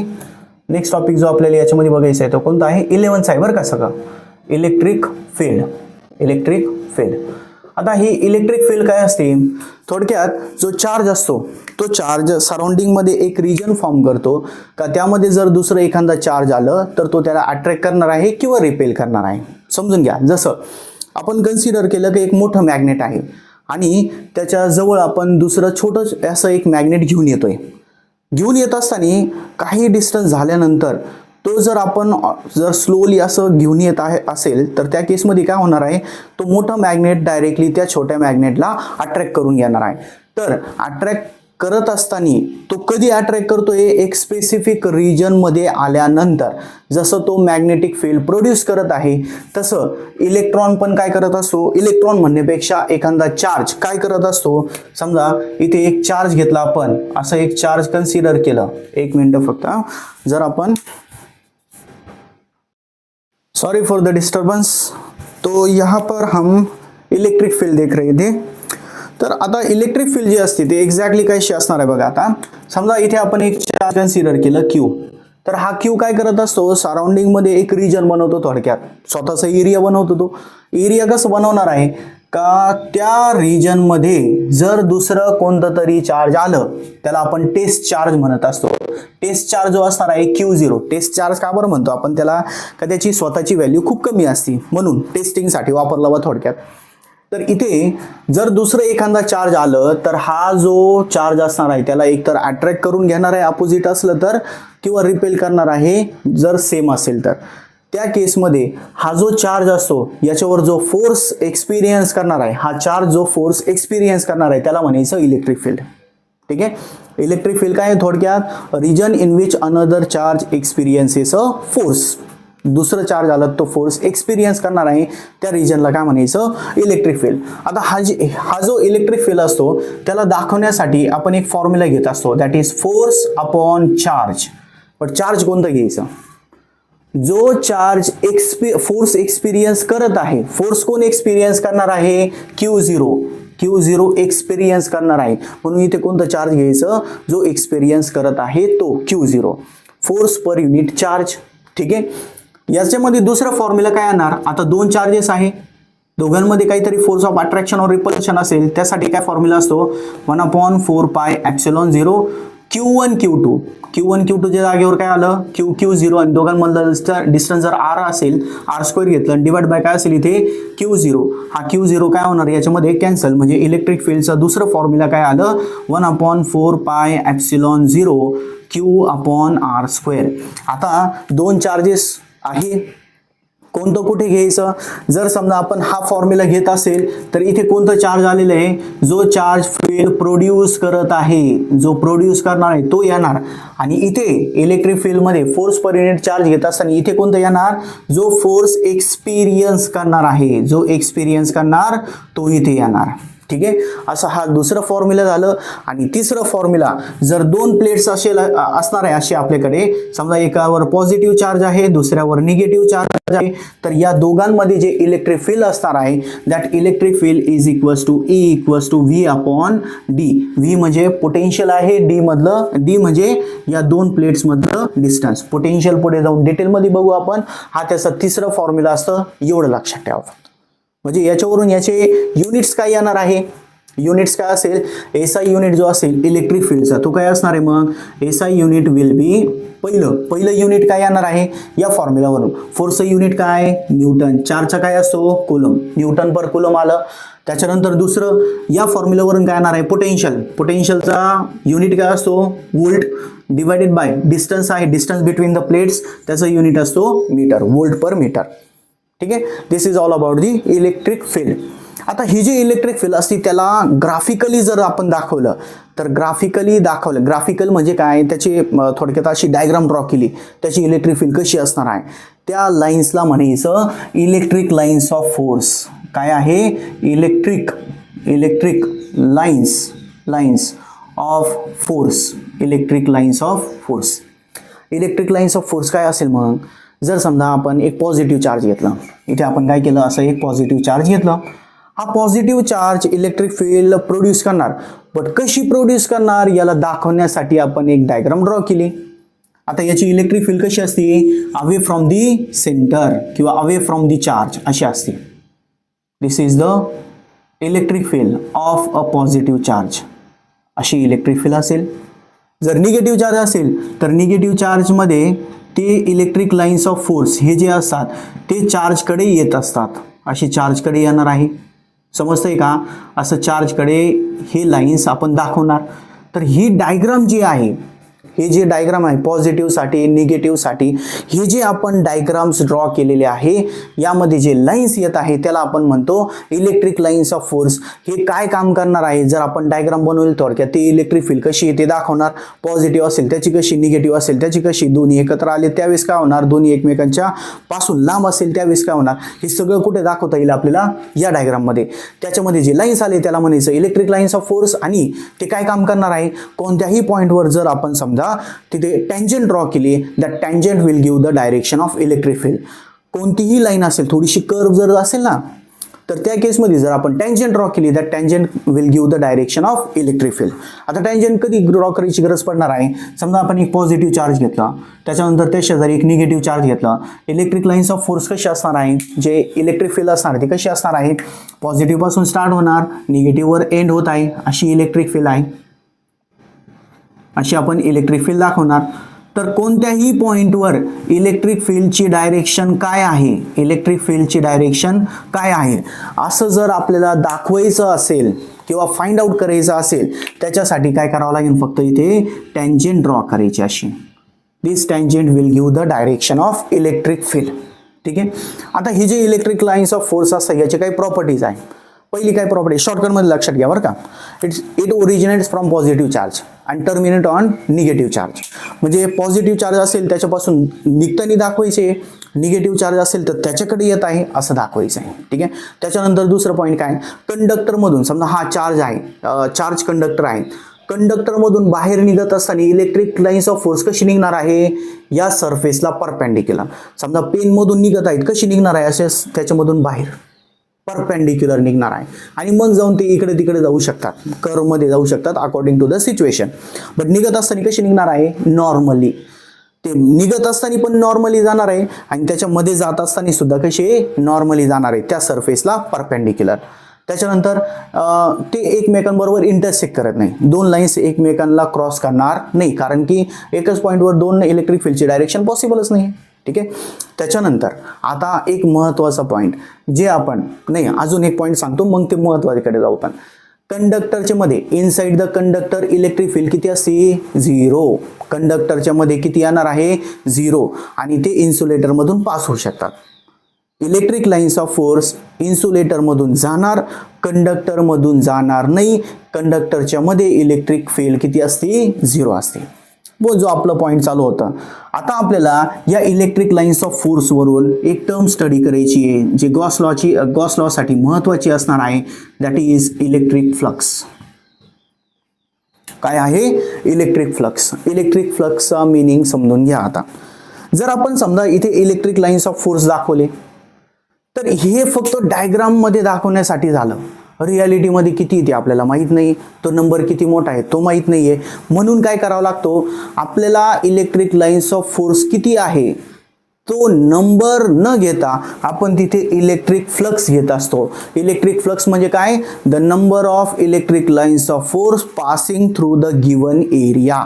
नेक्स्ट टॉपिक जो आपल्याला याच्यामध्ये बघायचा आहे तो कोणता आहे, 11th आहे बरं का सगळं, इलेक्ट्रिक फील्ड. आता ही इलेक्ट्रिक फील्ड काय असते, थोडक्यात जो चार्ज असतो तो चार्ज सराउंडिंग मध्ये एक रिजन फॉर्म करतो का, त्यामध्ये जर दुसरं एखादा चार्ज आलं तर तो त्याला अट्रॅक्ट करणार आहे किंवा रिपेल करणार आहे. समजून घ्या, जसं आपण कन्सिडर केलं की एक मोठं मॅग्नेट आहे आणि त्याच्या जवळ आपण दुसरं छोटं असं एक मॅग्नेट घेऊन येत असताना काही डिस्टन्स झाल्यानंतर तो जर स्लोली असं घेऊन येत असेल तर त्या केसमध्ये काय होणार आहे, तो मोठा मॅग्नेट डायरेक्टली त्या छोट्या मॅग्नेटला अट्रॅक्ट करून घेणार आहे. तर अट्रॅक्ट करत असताना तो कधी अट्रॅक्ट करतोय, एक स्पेसिफिक रिजन मध्ये आल्यानंतर. जसं तो मॅग्नेटिक फील्ड प्रोड्यूस करत आहे तसं इलेक्ट्रॉन पण काय करत असतो, इलेक्ट्रॉन म्हणण्यापेक्षा एखादा चार्ज काय करत असतो. समजा इथे एक चार्ज घेतला आपण, असं एक चार्ज कन्सिडर केलं, एक मिनिट फक्त, जर आपण, सॉरी फॉर द डिस्टर्बेंस, तो यहाँ पर हम इलेक्ट्रिक फील्ड देख रहे थे. तर आता इलेक्ट्रिक फील्ड जी असते ते एक्झॅक्टली कशी असणार आहे बघा. आता समजा इथे आपण एक चार्ज कन्सिडर केलं Q, तर हा Q काय करत असतो, सराउंडिंग मध्ये एक रिजन बनवतो, थोडक्यात स्वतःचा एरिया बनवतो. तो एरिया कसं बनवणार आहे, का त्या रिजनमध्ये जर दुसरं कोणतं तरी चार्ज आलं त्याला आपण टेस्ट चार्ज म्हणत असतो. टेस्ट चार्ज जो असणार आहे Q0. टेस्ट चार्ज का बरं म्हणतो आपण त्याला, का त्याची स्वतःची व्हॅल्यू खूप कमी असते म्हणून टेस्टिंगसाठी वापरला वा थोडक्यात. तर इथे जर दुसरं एखादा चार्ज आलं तर हा जो चार्ज असणार आहे त्याला एकतर अट्रॅक्ट करून घेणार आहे अपोजिट असलं तर, किंवा रिपेल करणार आहे जर सेम असेल तर. त्या केसमध्ये हा जो चार्ज असतो याच्यावर जो फोर्स एक्सपिरियन्स करणार आहे, हा चार्ज जो फोर्स एक्सपिरियन्स करणार आहे त्याला म्हणायचं इलेक्ट्रिक फील्ड. ठीक आहे. इलेक्ट्रिक फील्ड काय आहे थोडक्यात, region in which another charge experiences a force. दुसरं चार्ज आलं तो फोर्स एक्सपिरियन्स करणार आहे त्या रिजनला काय म्हणायचं इलेक्ट्रिक फील्ड. आता हा जो इलेक्ट्रिक फील्ड असतो त्याला दाखवण्यासाठी आपण एक फॉर्म्युला घेत असतो, that is force upon charge. पण चार्ज कोणतं घ्यायचं, जो चार्ज फोर्स एक्सपिरियन्स करत आहे. फोर्स कोण एक्सपिरियन्स करणार आहे, Q0 एक्सपिरियन्स करणार आहे म्हणून इथे कोणतं चार्ज घ्यायचं, जो एक्सपिरियन्स करत आहे तो Q0, force per unit charge. ठीक आहे. याच्यामध्ये दुसरा फॉर्म्युला काय येणार, आता दोन चार्जेस आहे दोघांमध्ये काहीतरी फोर्स ऑफ अट्रॅक्शन और रिपल्शन असेल त्यासाठी काय फॉर्म्युला असतो 1/4πε0 Q1 Q2 च्या जागेवर काय आलं Q0 आणि दोघांमधलं डिस्टन्स जर r असेल r² घेतलं डिवाइड बाय काय असेल इथे Q0. हा Q0 काय होणार याच्यामध्ये कॅन्सल, म्हणजे इलेक्ट्रिक फील्डचा दुसरं फॉर्म्युला काय आलं 1/4πε0 Q/r². आता दोन चार्जेस आहे, कोणतं कुठे घ्यायचं, जर समजा आपण हा फॉर्म्युला घेत असेल तर इथे कोणतं चार्ज आलेलं आहे, जो चार्ज फील्ड प्रोड्यूस करत आहे, जो प्रोड्यूस करणार आहे तो येणार. आणि इथे इलेक्ट्रिक फील्डमध्ये फोर्स पर युनिट चार्ज घेत असताना इथे कोणतं येणार, जो फोर्स एक्सपिरियन्स करणार आहे, जो एक्सपिरियन्स करणार तो इथे येणार. ठीक आहे. असं हा दुसरा फॉर्म्युला झालं. आणि तिसरं फॉर्म्युला, जर दोन प्लेट्स असणार आहे असे आपल्याकडे, समजा एकावर पॉझिटिव्ह चार्ज आहे दुसऱ्यावर निगेटिव्ह चार्ज आहे, तर या दोघांमध्ये जे इलेक्ट्रिक फील्ड असणार आहे that electric field is equals to V/d. V म्हणजे पोटेन्शियल आहे, D म्हणजे या दोन प्लेट्स मधलं डिस्टन्स. पोटेन्शियल पुढे जाऊन डिटेलमध्ये बघू आपण. हा त्याचा तिसरा फॉर्म्युला असतं, एवढं लक्षात ठेवा. म्हणजे याच्यावरून याचे युनिट्स काय येणार आहे, युनिट्स काय असेल, SI युनिट जो असेल इलेक्ट्रिक फील्डचा तो काय असणार आहे, मग SI युनिट विल बी, पहिलं युनिट काय येणार आहे या फॉर्म्युलावरून. फोर्सचं युनिट काय न्यूटन, चार्जचा काय असतो कूलम, न्यूटन पर कूलम आलं. त्याच्यानंतर दुसरं या फॉर्म्युलावरून काय येणार आहे पोटेन्शियलचा युनिट काय असतो व्होल्ट डिवाइडेड बाय डिस्टन्स आहे, डिस्टन्स बिटवीन द प्लेट्स, त्याचा युनिट असतो मीटर, व्होल्ट पर मीटर. ठीक आहे. This is all about the electric field. आता ही जी इलेक्ट्रिक फील्ड असते त्याला ग्राफिकली जर आपण दाखवलं तर ग्राफिकल म्हणजे काय, त्याची थोडक्यात अशी डायग्राम ड्रॉ केली त्याची इलेक्ट्रिक फील्ड कशी असणार आहे, त्या लाईन्सला म्हणायचं इलेक्ट्रिक लाईन्स ऑफ फोर्स. काय आहे electric lines of force. Electric lines of force काय असेल मग, जर समजा आपण एक पॉझिटिव्ह चार्ज घेतला, इथे आपण काय केलं असं एक पॉझिटिव्ह चार्ज घेतलं, हा positive charge electric field produce करणार. बट कशी प्रोड्यूस करणार याला दाखवण्यासाठी आपण एक डायग्राम ड्रॉ केली. आता याची इलेक्ट्रिक फील्ड कशी असते, अवे फ्रॉम दी सेंटर किंवा अवे फ्रॉम दी चार्ज अशी असते. This is the electric field of a positive charge. अशी इलेक्ट्रिक फील्ड असेल. जर निगेटिव्ह चार्ज असेल तर निगेटिव्ह चार्जमध्ये ते इलेक्ट्रिक लाईन्स ऑफ फोर्स हे जे असतात ते चार्जकडे येत असतात, असे चार्जकडे येणार आहे. समजतंय का, असं चार्जकडे हे लाईन्स आपण दाखवणार. तर ही डायग्राम जी आहे, हे जे डायग्राम आहे पॉझिटिव्हसाठी निगेटिव्हसाठी, हे जे आपण डायग्राम्स ड्रॉ केलेले आहे यामध्ये जे लाईन्स येत आहे त्याला आपण म्हणतो इलेक्ट्रिक लाईन्स ऑफ फोर्स. हे काय काम करणार आहे, जर आपण डायग्राम बनवली थोडक्यात ते इलेक्ट्रिक फील्ड कशी येते दाखवणार. पॉझिटिव्ह असेल त्याची कशी, निगेटिव्ह असेल त्याची कशी, दोन्ही एकत्र आले त्यावेळेस काय होणार, दोन्ही एकमेकांच्या पासून लांब असेल त्यावेळेस काय होणार, हे सगळं कुठे दाखवता येईल आपल्याला या डायग्राममध्ये. त्याच्यामध्ये जे लाईन्स आले त्याला म्हणायचं इलेक्ट्रिक लाईन्स ऑफ फोर्स. आणि ते काय काम करणार आहे, कोणत्याही पॉईंटवर जर आपण समजा तिथे टँजंट ड्रॉ केली, that tangent will give the direction of electric field. कोणतीही लाईन असेल थोडीशी कर्व जर असेल ना तर त्या केसमध्ये जर आपण टँजंट ड्रॉ केली that tangent will give the direction of electric field. आता टँजंट कधी ड्रॉ करायची गरज पडणार आहे, समजा आपण एक पॉझिटिव्ह चार्ज घेतला, त्याच्यानंतर त्या शेजारी एक निगेटिव्ह चार्ज घेतला, इलेक्ट्रिक लाईन्स ऑफ फोर्स कशी असणार आहे, जे इलेक्ट्रिक फील्ड असणार ती कशी असणार आहे, पॉझिटिव्ह पासून स्टार्ट होणार, निगेटिव्हवर एंड होत आहे, अशी इलेक्ट्रिक फील्ड आहे, अशी आपण इलेक्ट्रिक फील्ड दाखवणार. तर कोणत्याही पॉइंटवर इलेक्ट्रिक फील्डची डायरेक्शन काय आहे, इलेक्ट्रिक फील्डची डायरेक्शन काय आहे असं जर आपल्याला दाखवायचं असेल किंवा फाइंड आउट करायचं असेल, त्याच्यासाठी काय करावं लागेल, फक्त इथे टँजंट ड्रॉ करायची अशी. This tangent will give the direction of electric field. ठीक आहे. आता ही जे इलेक्ट्रिक लाईन्स ऑफ फोर्स असतात याचे काही प्रॉपर्टीज आहे. पहिली काय प्रॉपर्टी शॉर्टकटमध्ये लक्षात घ्या बरं का, it originates from positive charge and terminate on negative charge. म्हणजे पॉझिटिव्ह चार्ज असेल त्याच्यापासून निघताना दाखवायचे, निगेटिव्ह चार्ज असेल तर त्याच्याकडे येत आहे असं दाखवायचं आहे. ठीक आहे. त्याच्यानंतर दुसरं पॉईंट काय, कंडक्टरमधून समजा हा चार्ज आहे, चार्ज कंडक्टर आहे, कंडक्टरमधून बाहेर निघत असताना इलेक्ट्रिक लाईन्स ऑफ फोर्स कशी निघणार आहे, या सरफेसला परपेंडिक्युलर. समजा पेनमधून निघत आहेत, कशी निघणार आहे, असे त्याच्यामधून बाहेर परपेंडिक्युलर निघणार आहे आणि मग जाऊन ते इकडे तिकडे जाऊ शकतात, कर्वमध्ये जाऊ शकतात according to the situation. But निघत असताना कशी निघणार आहे, नॉर्मली. ते निघत असताना पण नॉर्मली जाणार आहे आणि त्याच्यामध्ये जात असताना सुद्धा कसे नॉर्मली जाणार आहे, त्या सरफेसला परपेंडिक्युलर. त्याच्यानंतर ते एकमेकांबरोबर इंटरसेक्ट करत नाही, दोन लाईन्स एकमेकांना क्रॉस करणार नाही, कारण की एकच पॉईंटवर दोन इलेक्ट्रिक फील्डची डायरेक्शन पॉसिबलच नाही. ठीक आहे. त्याच्यानंतर आता एक महत्त्वाचा पॉईंट जे आपण नाही, अजून एक पॉईंट सांगतो मग ते महत्त्वाच्याकडे जाऊ. पण कंडक्टरच्या मध्ये inside the conductor electric field किती असते, 0. कंडक्टरच्या मध्ये किती येणार आहे, 0. आणि ते इन्सुलेटरमधून पास होऊ शकतात. इलेक्ट्रिक लाईन्स ऑफ फोर्स इन्सुलेटरमधून जाणार, कंडक्टरमधून जाणार नाही. कंडक्टरच्या मध्ये इलेक्ट्रिक फील्ड किती असते, 0 असते. वो जो आपलं पॉईंट चालू होतं. आता आपल्याला या इलेक्ट्रिक लाईन्स ऑफ फोर्सवरून एक टर्म स्टडी करायची आहे, जी गॉस लॉसाठी महत्त्वाची असणार आहे, दॅट इज इलेक्ट्रिक फ्लक्स. काय आहे, इलेक्ट्रिक फ्लक्स. इलेक्ट्रिक फ्लक्सचा मीनिंग समजून घ्या. आता जर आपण समजा इथे इलेक्ट्रिक लाईन्स ऑफ फोर्स दाखवले, तर हे फक्त डायग्राममध्ये दाखवण्यासाठी झालं. रियालिटीमध्ये किती येते आपल्याला माहीत नाही, तो नंबर किती मोठा आहे तो माहीत नाही आहे. म्हणून काय करावं लागतो, आपल्याला इलेक्ट्रिक लाईन्स ऑफ फोर्स किती आहे तो नंबर न घेता आपण तिथे इलेक्ट्रिक फ्लक्स घेत असतो. इलेक्ट्रिक फ्लक्स म्हणजे काय, the number of electric lines of force passing through the given area.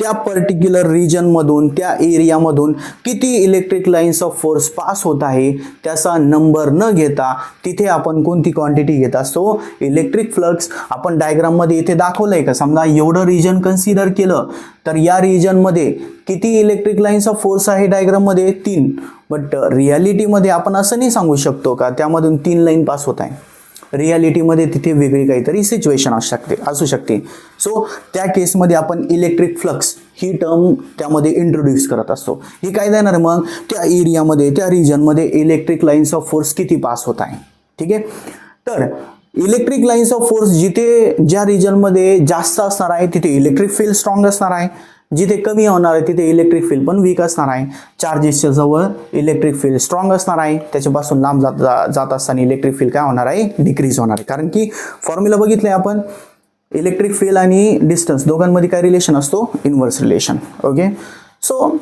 त्या पर्टिक्युलर रिजनमधून, त्या एरियामधून किती electric lines of force pass होत आहे त्याचा नंबर न घेता तिथे आपण कोणती क्वांटिटी घेत असतो, इलेक्ट्रिक फ्लक्स. आपण डायग्राममध्ये इथे दाखवलं आहे का, समजा एवढं रिजन कन्सिडर केलं तर या रिजनमध्ये किती इलेक्ट्रिक लाईन्स ऑफ फोर्स आहे डायग्राममध्ये, 3. बट रियालिटीमध्ये आपण असं नाही सांगू शकतो का त्यामधून 3 लाईन पास होत आहे. रियालिटीमध्ये तिथे वेगळी काहीतरी सिच्युएशन असू शकते. सो त्या केसमध्ये आपण इलेक्ट्रिक फ्लक्स ही टर्म त्यामध्ये इंट्रोड्यूस करत असतो. ही काय देणार, मग त्या एरियामध्ये, त्या रिजनमध्ये इलेक्ट्रिक लाईन्स ऑफ फोर्स किती पास होत आहे. ठीक आहे. तर इलेक्ट्रिक लाईन्स ऑफ फोर्स जिथे ज्या रिजनमध्ये जास्त असणार आहे तिथे इलेक्ट्रिक फील्ड स्ट्रॉंग असणार आहे, जिथे कमी होणार आहे तिथे इलेक्ट्रिक फील्ड पण वीक असणार आहे. चार्जेसच्या जवळ इलेक्ट्रिक फील्ड स्ट्रॉंग असणार आहे, त्याच्यापासून लांब जात असताना इलेक्ट्रिक फील्ड काय होणार आहे, डिक्रीज होणार आहे. कारण की फॉर्म्युला बघितलंय आपण, इलेक्ट्रिक फील्ड आणि डिस्टन्स दोघांमध्ये काय रिलेशन असतो, इनव्हर्स रिलेशन. ओके. सो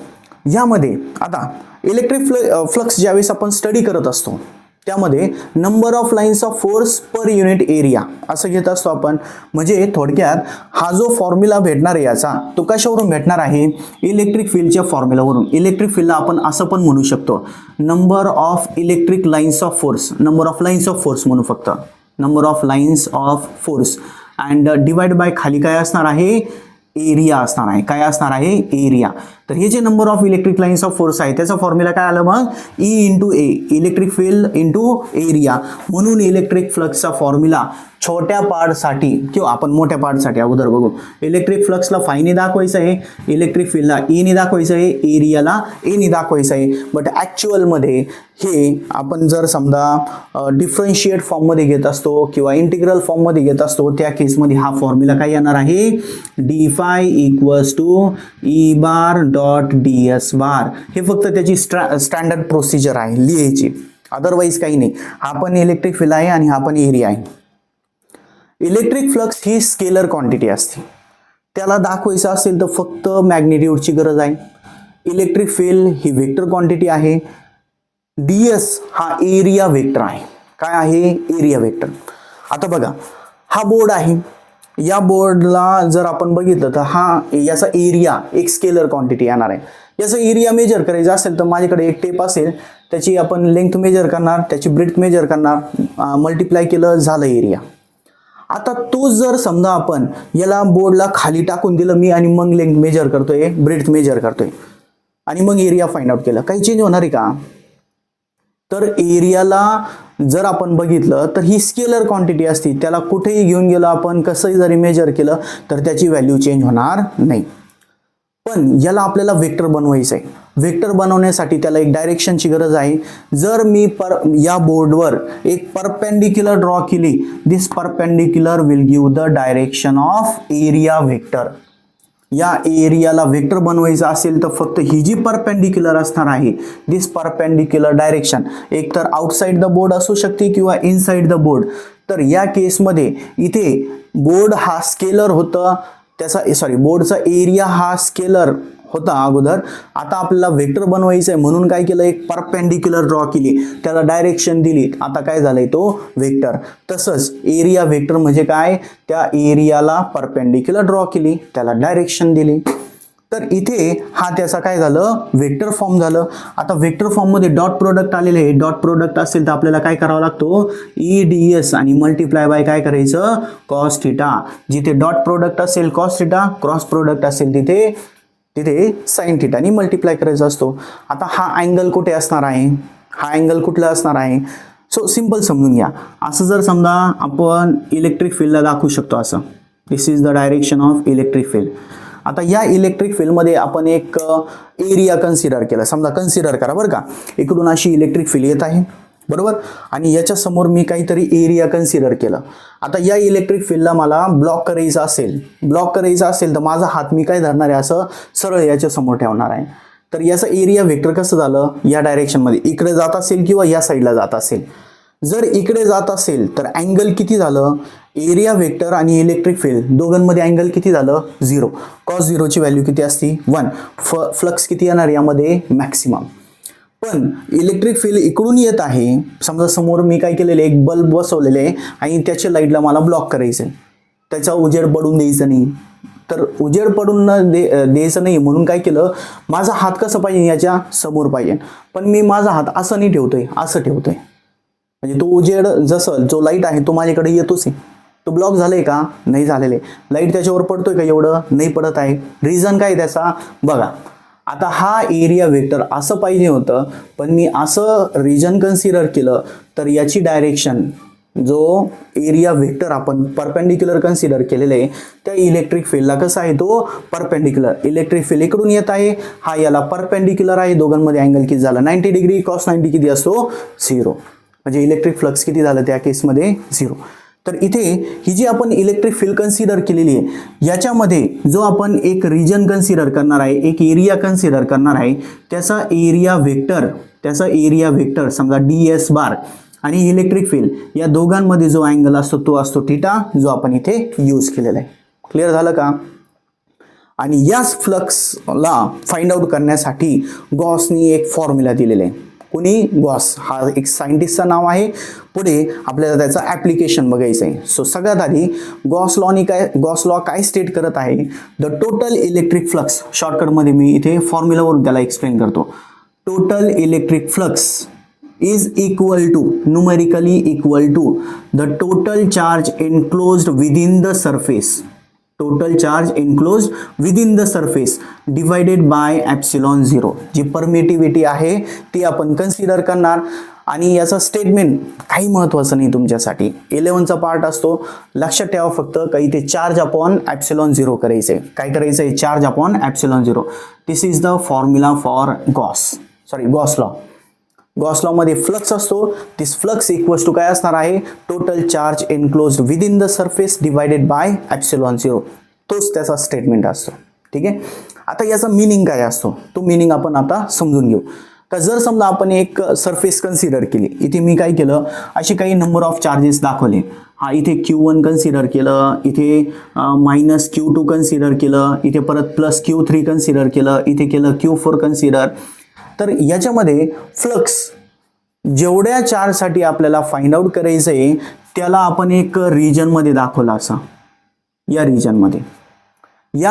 यामध्ये आता इलेक्ट्रिक फ्लक्स ज्यावेळेस आपण स्टडी करत असतो त्यामध्ये number of lines of force per unit area असं घेत असतो आपण. म्हणजे थोडक्यात हा जो फॉर्म्युला भेटणार आहे याचा, तो कशावरून भेटणार आहे, इलेक्ट्रिक फील्डच्या फॉर्म्युलावरून. इलेक्ट्रिक फील्डला आपण असं पण म्हणू शकतो, number of electric lines of force, number of lines of force म्हणू फक्त, number of lines of force and divide by खाली काय असणार आहे, एरिया असणार आहे. काय असणार आहे, एरिया. तर हे जे number of electric lines of force आहे त्याचा फॉर्म्युला काय आलं मग, E इंटू ए, इलेक्ट्रिक फील्ड इंटू एरिया. म्हणून इलेक्ट्रिक फ्लक्सचा फॉर्म्युला छोट्या पार्टसाठी किंवा आपण मोठ्या पार्टसाठी अगोदर बघू. इलेक्ट्रिक फ्लक्सला फायने दाखवायचं आहे, इलेक्ट्रिक फील्डला ईने दाखवायचं आहे, एरियाला एने दाखवायचं आहे. बट ॲक्च्युअलमध्ये हे आपण जर समजा डिफरन्शिएट फॉर्ममध्ये घेत असतो किंवा इंटिग्रल फॉर्ममध्ये घेत असतो त्या केसमध्ये हा फॉर्म्युला काय येणार आहे, d∅ equals to E bar dot ds bar. हे फक्त त्याची स्टँडर्ड प्रोसिजर आहे लिहायची. अदरवाईज काही नाही. हा पण इलेक्ट्रिक फील्ड आहे आणि हा पण एरिया आहे. इलेक्ट्रिक फ्लक्स ही स्केलर क्वांटिटी असते. त्याला दाखवायचं असेल तर फक्त मॅग्निट्यूडची गरज आहे. इलेक्ट्रिक फील्ड ही वेक्टर क्वांटिटी आहे. ds हा एरिया वेक्टर आहे. काय आहे? Area vector. आता बघा, हा बोर्ड आहे. या बोर्डला जर आपण बघितलं तर हा याचा एरिया एक स्केलर क्वांटिटी येणार आहे. याचा एरिया मेजर करायचा असेल तर माझ्याकडे एक टेप असेल, त्याची आपण लेंथ मेजर करणार, त्याची ब्रेथ मेजर करणार, मल्टिप्लाय केलं, झालं एरिया. आता तो जर समजा आपण याला बोर्डला खाली टाकून दिलं मी आणि मग लेंथ मेजर करतोय, ब्रेथ मेजर करतोय आणि मग एरिया फाइंड आउट केलं, काही चेंज होणार आहे का? तर एरियाला जर आपण बघितलं तर ही स्केलर क्वांटिटी असते. त्याला कुठेही घेऊन गेलो आपण, कसंही जरी मेजर केलं तर त्याची व्हॅल्यू चेंज होणार नाही. पण याला आपल्याला वेक्टर बनवायचं आहे. वेक्टर बनवण्यासाठी त्याला एक डायरेक्शनची गरज आहे. जर मी या बोर्डवर एक परपेंडिक्युलर ड्रॉ केली, this perpendicular will give the direction of area vector. या एरियाला वेक्टर बनवायचं असेल तर फक्त ही जी परपेंडिक्युलर असणार आहे, दिस परपेंडिक्युलर डायरेक्शन एक तर आउटसाइड द बोर्ड असू शकते किंवा इनसाइड द बोर्ड. तर या केसमध्ये इथे बोर्ड हा स्केलर होता, त्याचा बोर्डचा एरिया हा स्केलर होता अगोदर. आता आपल्याला वेक्टर बनवायचं आहे म्हणून काय केलं, एक परपेंडिक्युलर ड्रॉ केली, त्याला डायरेक्शन दिली, आता काय झालंय तो वेक्टर. तसंच एरिया वेक्टर म्हणजे काय, त्या एरियाला परपेंडिक्युलर ड्रॉ केली, त्याला डायरेक्शन दिली, तर इथे हा त्याचा काय झालं, वेक्टर फॉर्म झालं. आता वेक्टर फॉर्म मध्ये डॉट प्रोडक्ट आलेले आहे. डॉट प्रोडक्ट असेल तर आपल्याला काय करावं लागतो, ds आणि मल्टिप्लाय बाय काय करायचं, कॉस थिटा. जिथे डॉट प्रोडक्ट असेल कॉस थिटा, क्रॉस प्रोडक्ट असेल तिथे साइन थिटानी मल्टिप्लाय करायचा असतो. आता हा अँगल कुठे असणार आहे, हा अँगल कुठला असणार आहे? सो सिंपल समजून घ्या. असं जर समजा आपण इलेक्ट्रिक फील्डला दाखवू शकतो असं, this is the direction of electric field. आता या इलेक्ट्रिक फील्डमध्ये आपण एक एरिया कन्सिडर केला. समजा कन्सिडर करा बरं का, इकडून अशी इलेक्ट्रिक फील्ड येत आहे बरोबर, आणि याच्या समोर मी काहीतरी एरिया कन्सिडर केलं. आता या इलेक्ट्रिक फील्डला मला ब्लॉक करायचं असेल तर माझा हात मी काय धरणार आहे, असं सरळ याच्या समोर ठेवणार आहे. तर याचं एरिया वेक्टर कसं झालं, या डायरेक्शनमध्ये इकडे जात असेल किंवा या साईडला जात असेल. जर इकडे जात असेल तर अँगल किती झालं, एरिया वेक्टर आणि इलेक्ट्रिक फील्ड दोघांमध्ये अँगल किती झालं, 0. कॉस 0ची व्हॅल्यू किती असती, 1. फ्लक्स किती येणार यामध्ये, मॅक्सिमम. पण इलेक्ट्रिक फील्ड इकडून येत आहे, समजा समोर मी काय केलेलं, एक बल्ब बसवलेले आहे आणि त्याच्या लाईटला मला ब्लॉक करायचं आहे, त्याचा उजेड पडून द्यायचं नाही. तर उजेड पडून द्यायचं नाही म्हणून काय केलं, माझा हात कसं पाहिजे, याच्या समोर पाहिजे. पण मी माझा हात असं नाही ठेवतोय, असं ठेवतोय, म्हणजे तो उजेड जसं जो लाईट आहे तो माझ्याकडे येतोच आहे. तो ब्लॉक झालाय का, नाही झालेले. लाईट त्याच्यावर पडतोय का, एवढं नाही पडत आहे. रिझन काय त्याचा बघा. आता हा एरिया वेक्टर असं पाहिजे होतं, पण मी असं रिजन कन्सिडर केलं तर याची डायरेक्शन, जो एरिया वेक्टर आपण परपेंडिक्युलर कन्सिडर केलेलं आहे त्या इलेक्ट्रिक फील्डला कसं आहे, तो परपेंडिक्युलर. इलेक्ट्रिक फील्ड इकडून येत आहे, हा याला परपेंडिक्युलर आहे, दोघांमध्ये अँगल किती झाला, 90 डिग्री. कॉस 90 किती असतो, 0. म्हणजे इलेक्ट्रिक फ्लक्स किती झालं त्या केसमध्ये, 0. तर इथे ही जी आपण इलेक्ट्रिक फील्ड कन्सिडर केलेली आहे, याच्यामध्ये जो आपण एक रिजन कन्सिडर करणार आहे, एक एरिया कन्सिडर करणार आहे, त्याचा एरिया वेक्टर समजा ds बार आणि इलेक्ट्रिक फील्ड या दोघांमध्ये जो अँगल असतो तो असतो थिटा, जो आपण इथे यूज केलेला आहे. क्लिअर झालं का? आणि याच फ्लक्सला फाइंड आउट करण्यासाठी गॉसनी एक फॉर्म्युला दिलेला आहे. कोणी, गॉस. हा एक सायंटिस्टचं नाव आहे. पुढे आपल्याला त्याचं ॲप्लिकेशन बघायचं आहे. सो सगळ्यात आधी गॉस लॉ काय स्टेट करत आहे, द टोटल इलेक्ट्रिक फ्लक्स, शॉर्टकटमध्ये मी इथे फॉर्म्युलावरून त्याला एक्सप्लेन करतो. Total electric flux is equal to, numerically equal to the total charge enclosed within the surface. Total charge enclosed within the surface divided by epsilon 0. जी permittivity आहे ती आपण consider करणार. आणि याचा स्टेटमेंट काही महत्त्वाचं नाही तुमच्यासाठी, 11चा पार्ट असतो. लक्षात ठेवा फक्त काही ते चार्ज अपॉन एप्सिलॉन 0 करायचंय. काय करायचंय, charge upon epsilon 0. This is the formula for Gauss law. Gauss law मध्ये फ्लक्स असतो, दिस फ्लक्स इक्वल्स टू काय असणार आहे, total charge enclosed within the surface divided by epsilon 0. तोच त्याचा स्टेटमेंट असतो. ठीक आहे. आता याचा मीनिंग काय असतो तो मीनिंग आपण आता समजून घेऊ. का जर समजा आपण एक सरफेस कन्सिडर केली, इथे मी काय केलं, असे काही नंबर ऑफ चार्जेस दाखवले. हा इथे Q1 कन्सिडर केलं, इथे -Q2 कन्सिडर केलं, इथे परत +Q3 कन्सिडर केलं, इथे केलं Q4 कन्सिडर. तर याच्यामध्ये फ्लक्स जेवढ्या चार्जसाठी आपल्याला फाइंड आउट करायचं आहे त्याला आपण एक रिजनमध्ये दाखवला असा. या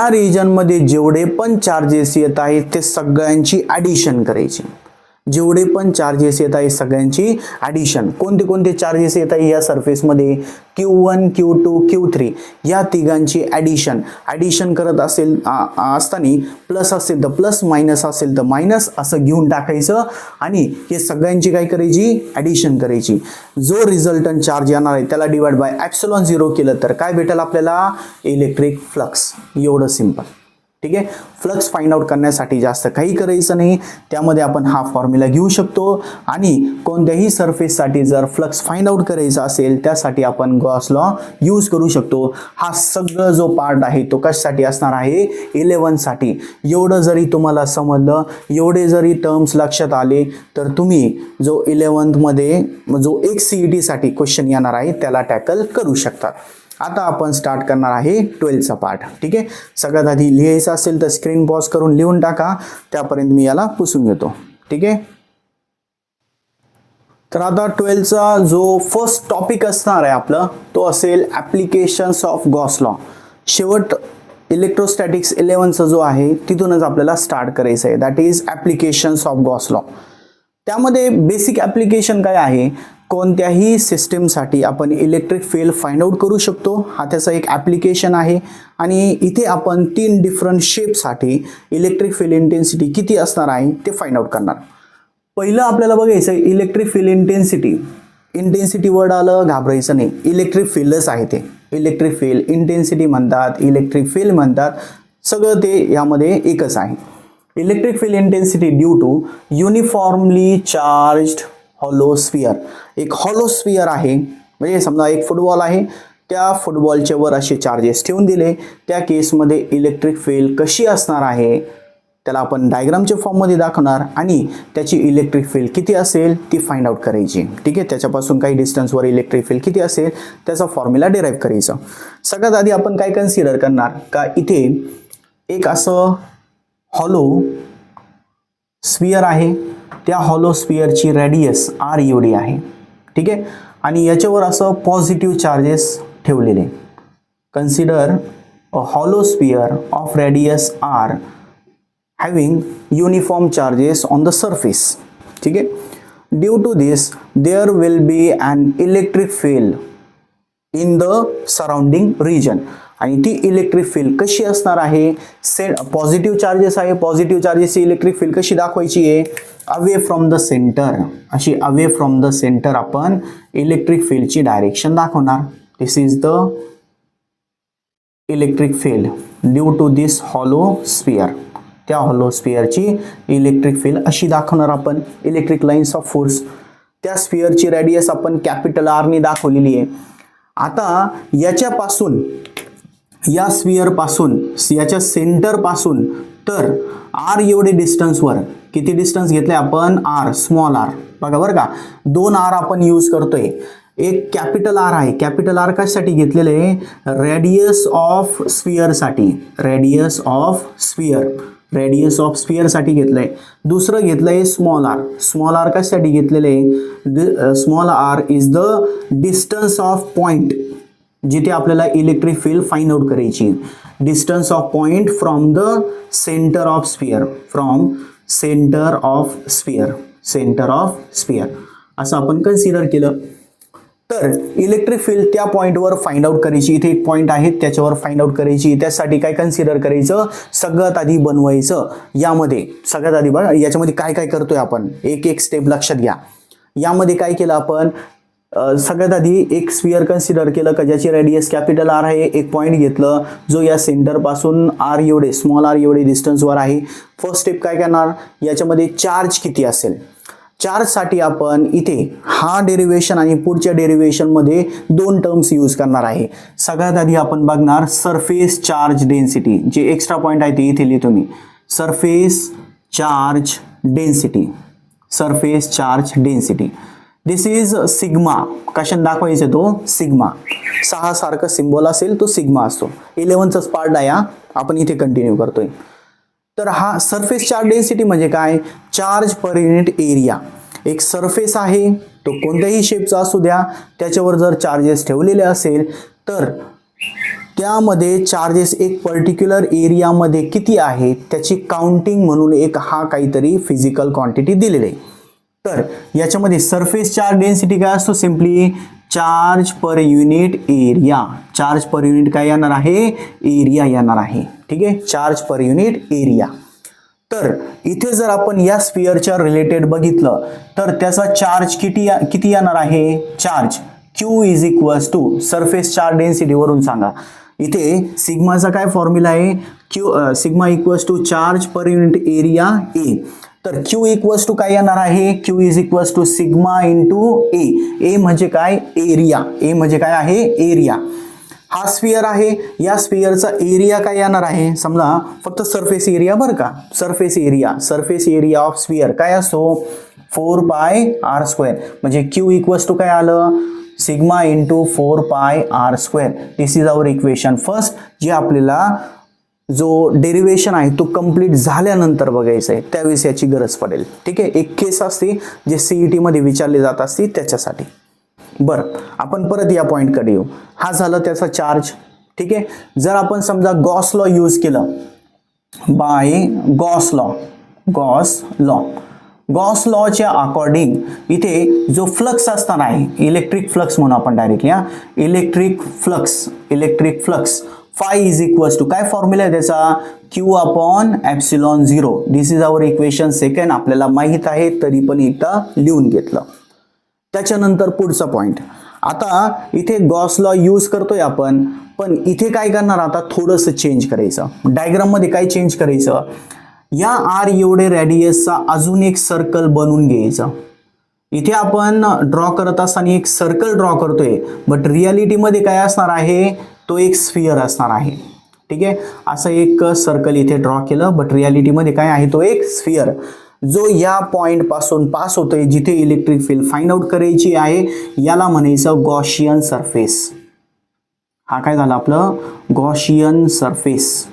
रिजनमध्ये जेवढे पण चार्जेस येत आहेत ते सगळ्यांची ॲडिशन करायची. जेवढे पण चार्जेस येत आहेत सगळ्यांची ॲडिशन. कोणते कोणते चार्जेस येत आहे या सरफेसमध्ये, Q1 Q2 Q3 या तिघांची ॲडिशन करत असताना प्लस असेल तर प्लस, मायनस असेल तर मायनस असं घेऊन टाकायचं आणि हे सगळ्यांची काय करायची, ॲडिशन करायची. जो रिझल्टंट चार्ज येणार आहे त्याला डिवाइड बाय ε0 केलं तर काय भेटेल आपल्याला, इलेक्ट्रिक फ्लक्स. एवढं सिंपल. ठीक आहे. फ्लक्स फाइंड आउट करण्यासाठी जास्त काही करायचं नाही. त्यामध्ये आपण हा फॉर्म्युला घेऊ शकतो आणि कोणत्याही सरफेससाठी जर फ्लक्स फाइंड आउट करायचा असेल त्यासाठी आपण गॉस लॉ यूज करू शकतो. हा सगळं जो पार्ट आहे तो कशासाठी असणार आहे, 11 साठी. एवढं जरी तुम्हाला समजलं, एवढे जरी टर्म्स लक्षात आले तर तुम्ही जो 11th मध्ये जो एक CET साठी क्वेश्चन येणार आहे त्याला टॅकल करू शकता. आता आपण स्टार्ट करणार आहे 12चा पार्ट. ठीक आहे. सगळ्यात आधी लिहायचं असेल तर स्क्रीन पॉज करून लिहून टाका, त्यापर्यंत मी याला पुसून घेतो. ठीक आहे. तर आता 12चा जो फर्स्ट टॉपिक असणार आहे आपलं तो असेल ॲप्लिकेशन्स ऑफ गॉस लॉ. शेवट इलेक्ट्रोस्टॅटिक्स 11चा जो आहे तिथूनच आपल्याला स्टार्ट करायचं आहे. That is applications of Gauss law. त्यामध्ये बेसिक ॲप्लिकेशन काय आहे, कोणत्याही सिस्टीमसाठी आपण इलेक्ट्रिक फील्ड फाइंड आउट करू शकतो. हा त्याचा एक ॲप्लिकेशन आहे आणि इथे आपण 3 डिफरंट शेपसाठी इलेक्ट्रिक फील्ड इंटेन्सिटी किती असणार आहे ते फाइंड आउट करणार. पहिलं आपल्याला बघायचं आहे इलेक्ट्रिक फील्ड इंटेन्सिटी वर्ड आलं घाबरायचं नाही, इलेक्ट्रिक फील्डच आहे ते. इलेक्ट्रिक फील्ड इंटेन्सिटी म्हणतात, इलेक्ट्रिक फील्ड म्हणतात, सगळं ते यामध्ये एकच आहे. Electric field intensity due to uniformly charged hollow sphere. एक हॉलो स्फिअर आहे, म्हणजे समजा एक फुटबॉल आहे, त्या फुटबॉलच्या वर असे चार्जेस ठेवून दिले, त्या केसमध्ये इलेक्ट्रिक फील्ड कशी असणार आहे त्याला आपण डायग्रामच्या फॉर्ममध्ये दाखवणार आणि त्याची इलेक्ट्रिक फील्ड किती असेल ती फाइंड आउट करायची. ठीक आहे. त्याच्यापासून काही डिस्टन्सवर इलेक्ट्रिक फील्ड किती असेल त्याचा फॉर्म्युला डिराईव्ह करायचा. सगळ्यात आधी आपण काय कन्सिडर करणार का, इथे एक असं हॉलो स्फिअर आहे, त्या हॉलो स्फिअरची रेडियस r एवढी आहे. ठीक आहे. आणि याच्यावर असं पॉझिटिव्ह चार्जेस ठेवलेले. Consider a hollow sphere of radius r having uniform charges on the surface. ठीक आहे. Due to this there will be an electric field in the surrounding region. आणि ती इलेक्ट्रिक फील्ड कशी असणार आहे, पॉझिटिव्ह चार्जेस आहे, पॉझिटिव्ह चार्जेसची इलेक्ट्रिक फील्ड कशी दाखवायची आहे, अवे फ्रॉम द सेंटर. अशी अवे फ्रॉम द सेंटर आपण इलेक्ट्रिक फील्डची डायरेक्शन दाखवणार. This is the electric field due to this hollow sphere. त्या हॉलो स्फिअरची इलेक्ट्रिक फील्ड अशी दाखवणार आपण. इलेक्ट्रिक लाईन्स ऑफ फोर्स, त्या स्फिअरची रेडियस आपण कॅपिटल R ने दाखवलेली आहे. आता याच्यापासून, या स्फिअर पासून, याच्या सेंटर पासून तर r एवढे डिस्टन्सवर किती डिस्टन्स घेतले आपण, r स्मॉल r. बघा बरं का, 2 r आपण यूज करतोय. एक कॅपिटल R आहे, कॅपिटल R कशासाठी घेतलेलं आहे, रेडियस ऑफ स्फिअरसाठी, रेडियस ऑफ स्फिअर साठी घेतलंय. दुसरं घेतलंय स्मॉल r कशासाठी घेतलेलं आहे, small r is the distance of point जिथे आपल्याला इलेक्ट्रिक फील्ड फाइंड आउट करायची. Distance of point from the centre of sphere, असं आपण कन्सिडर केलं. तर इलेक्ट्रिक फील्ड त्या पॉइंटवर फाइंड आउट करायची. इथे एक पॉइंट आहे त्याच्यावर फाइंड आउट करायची. त्यासाठी काय कन्सिडर करायचं, सगळ्यात आधी बनवायचं. यामध्ये सगळ्यात आधी बघा याच्यामध्ये काय काय करतोय आपण, एक एक स्टेप लक्षात घ्या. यामध्ये काय केलं आपण, सगळ्यात आधी एक स्फिअर कन्सिडर केलं का ज्याची रेडियस कॅपिटल R आहे. एक पॉइंट घेतलं जो या सेंटर पासून r एवढे, स्मॉल r एवढे डिस्टन्सवर आहे. फर्स्ट स्टेप काय करणार, याच्यामध्ये चार्ज किती असेल. चार्ज साठी आपण इथे हा डेरिव्हेशन आणि पुढच्या डेरिव्हेशन मध्ये 2 टर्म्स यूज करणार आहे. सगळ्यात आधी आपण बघणार सरफेस चार्ज डेन्सिटी, जे एक्स्ट्रा पॉइंट आहे ते इथे लिहितो मी. Surface charge density surface charge density. This is sigma. कशाने दाखवायचं तो सिग्मा. 6 सारखं सिम्बॉल असेल तो सिग्मा असतो. 11चाच पार्ट आहे, आपण इथे कंटिन्यू करतोय. तर हा सरफेस चार्ज डेन्सिटी म्हणजे काय, चार्ज पर युनिट एरिया. एक सरफेस आहे, तो कोणत्याही शेपचा असू द्या, त्याच्यावर जर चार्जेस ठेवलेले असेल तर त्यामध्ये चार्जेस एक पर्टिक्युलर एरियामध्ये किती आहे त्याची काउंटिंग म्हणून एक हा काहीतरी फिजिकल क्वांटिटी दिलेली आहे. तर याच्यामध्ये सरफेस चार्ज डेन्सिटी काय असतो, simply charge per unit area. Charge per unit काय येणार आहे, एरिया येणार आहे. ठीक आहे, चार्ज पर युनिट एरिया. तर इथे जर आपण या स्फिअरच्या रिलेटेड बघितलं तर त्याचा चार्ज किती येणार आहे, charge Q is equals to surface charge density वरून सांगा. इथे सिग्माचा काय फॉर्म्युला आहे, sigma equals to charge per unit area A. तर Q इक्वल्स टू काय येणार आहे, Q is equals to sigma into A. A म्हणजे काय, एरिया. ए म्हणजे काय आहे, एरिया. हा स्फिअर आहे, या स्फिअरचा एरिया काय येणार आहे, समजा फक्त सरफेस एरिया बरं का, सरफेस एरिया ऑफ स्फिअर काय असतो 4πr². म्हणजे Q इक्वल्स टू काय आलं, sigma into 4πr². This is our equation first, जे आपल्याला जो डेरिवेशन आहे तो कंप्लीट झाल्यानंतर बघायचं आहे, त्यावेळेस याची गरज पडेल. ठीक आहे, एक केस असते जे CET मध्ये विचारले जात असते त्याच्यासाठी. बरं, आपण परत या पॉईंटकडे येऊ. हा झालं त्याचा चार्ज. ठीक आहे, जर आपण समजा गॉस लॉ यूज केलं, बाय गॉस लॉच्या अकॉर्डिंग इथे जो फ्लक्स असणार आहे, इलेक्ट्रिक फ्लक्स म्हणून आपण directly electric flux phi is equals to काय फॉर्म्युला आहे त्याचा, Q/ε0. This is our equation second. आपल्याला माहित आहे तरी पण एकदा लिहून घेतलं. त्याच्यानंतर पुढचा पॉइंट, आता इथे गॉस लॉ यूज करतोय आपण, पण इथे काय करणार, आता थोडंसं चेंज करायचं. डायग्राम मध्ये काय चेंज करायचं, या आर एवढे रेडियसचा अजून एक सर्कल बनवून घ्यायचं. इथे आपण ड्रॉ करत असताना एक सर्कल ड्रॉ करतोय, बट रियालिटीमध्ये काय असणार आहे, तो एक स्फिअर असणार आहे. ठीक आहे, असं एक सर्कल इथे ड्रॉ केलं, बट रियालिटीमध्ये काय आहे, तो एक स्फिअर जो या पॉइंट पासून पास होतोय, जिथे इलेक्ट्रिक फील्ड फाइंड आउट करायची आहे, याला म्हणायचं गॉशियन सरफेस. हा काय झाला आपलं गॉशियन सरफेस.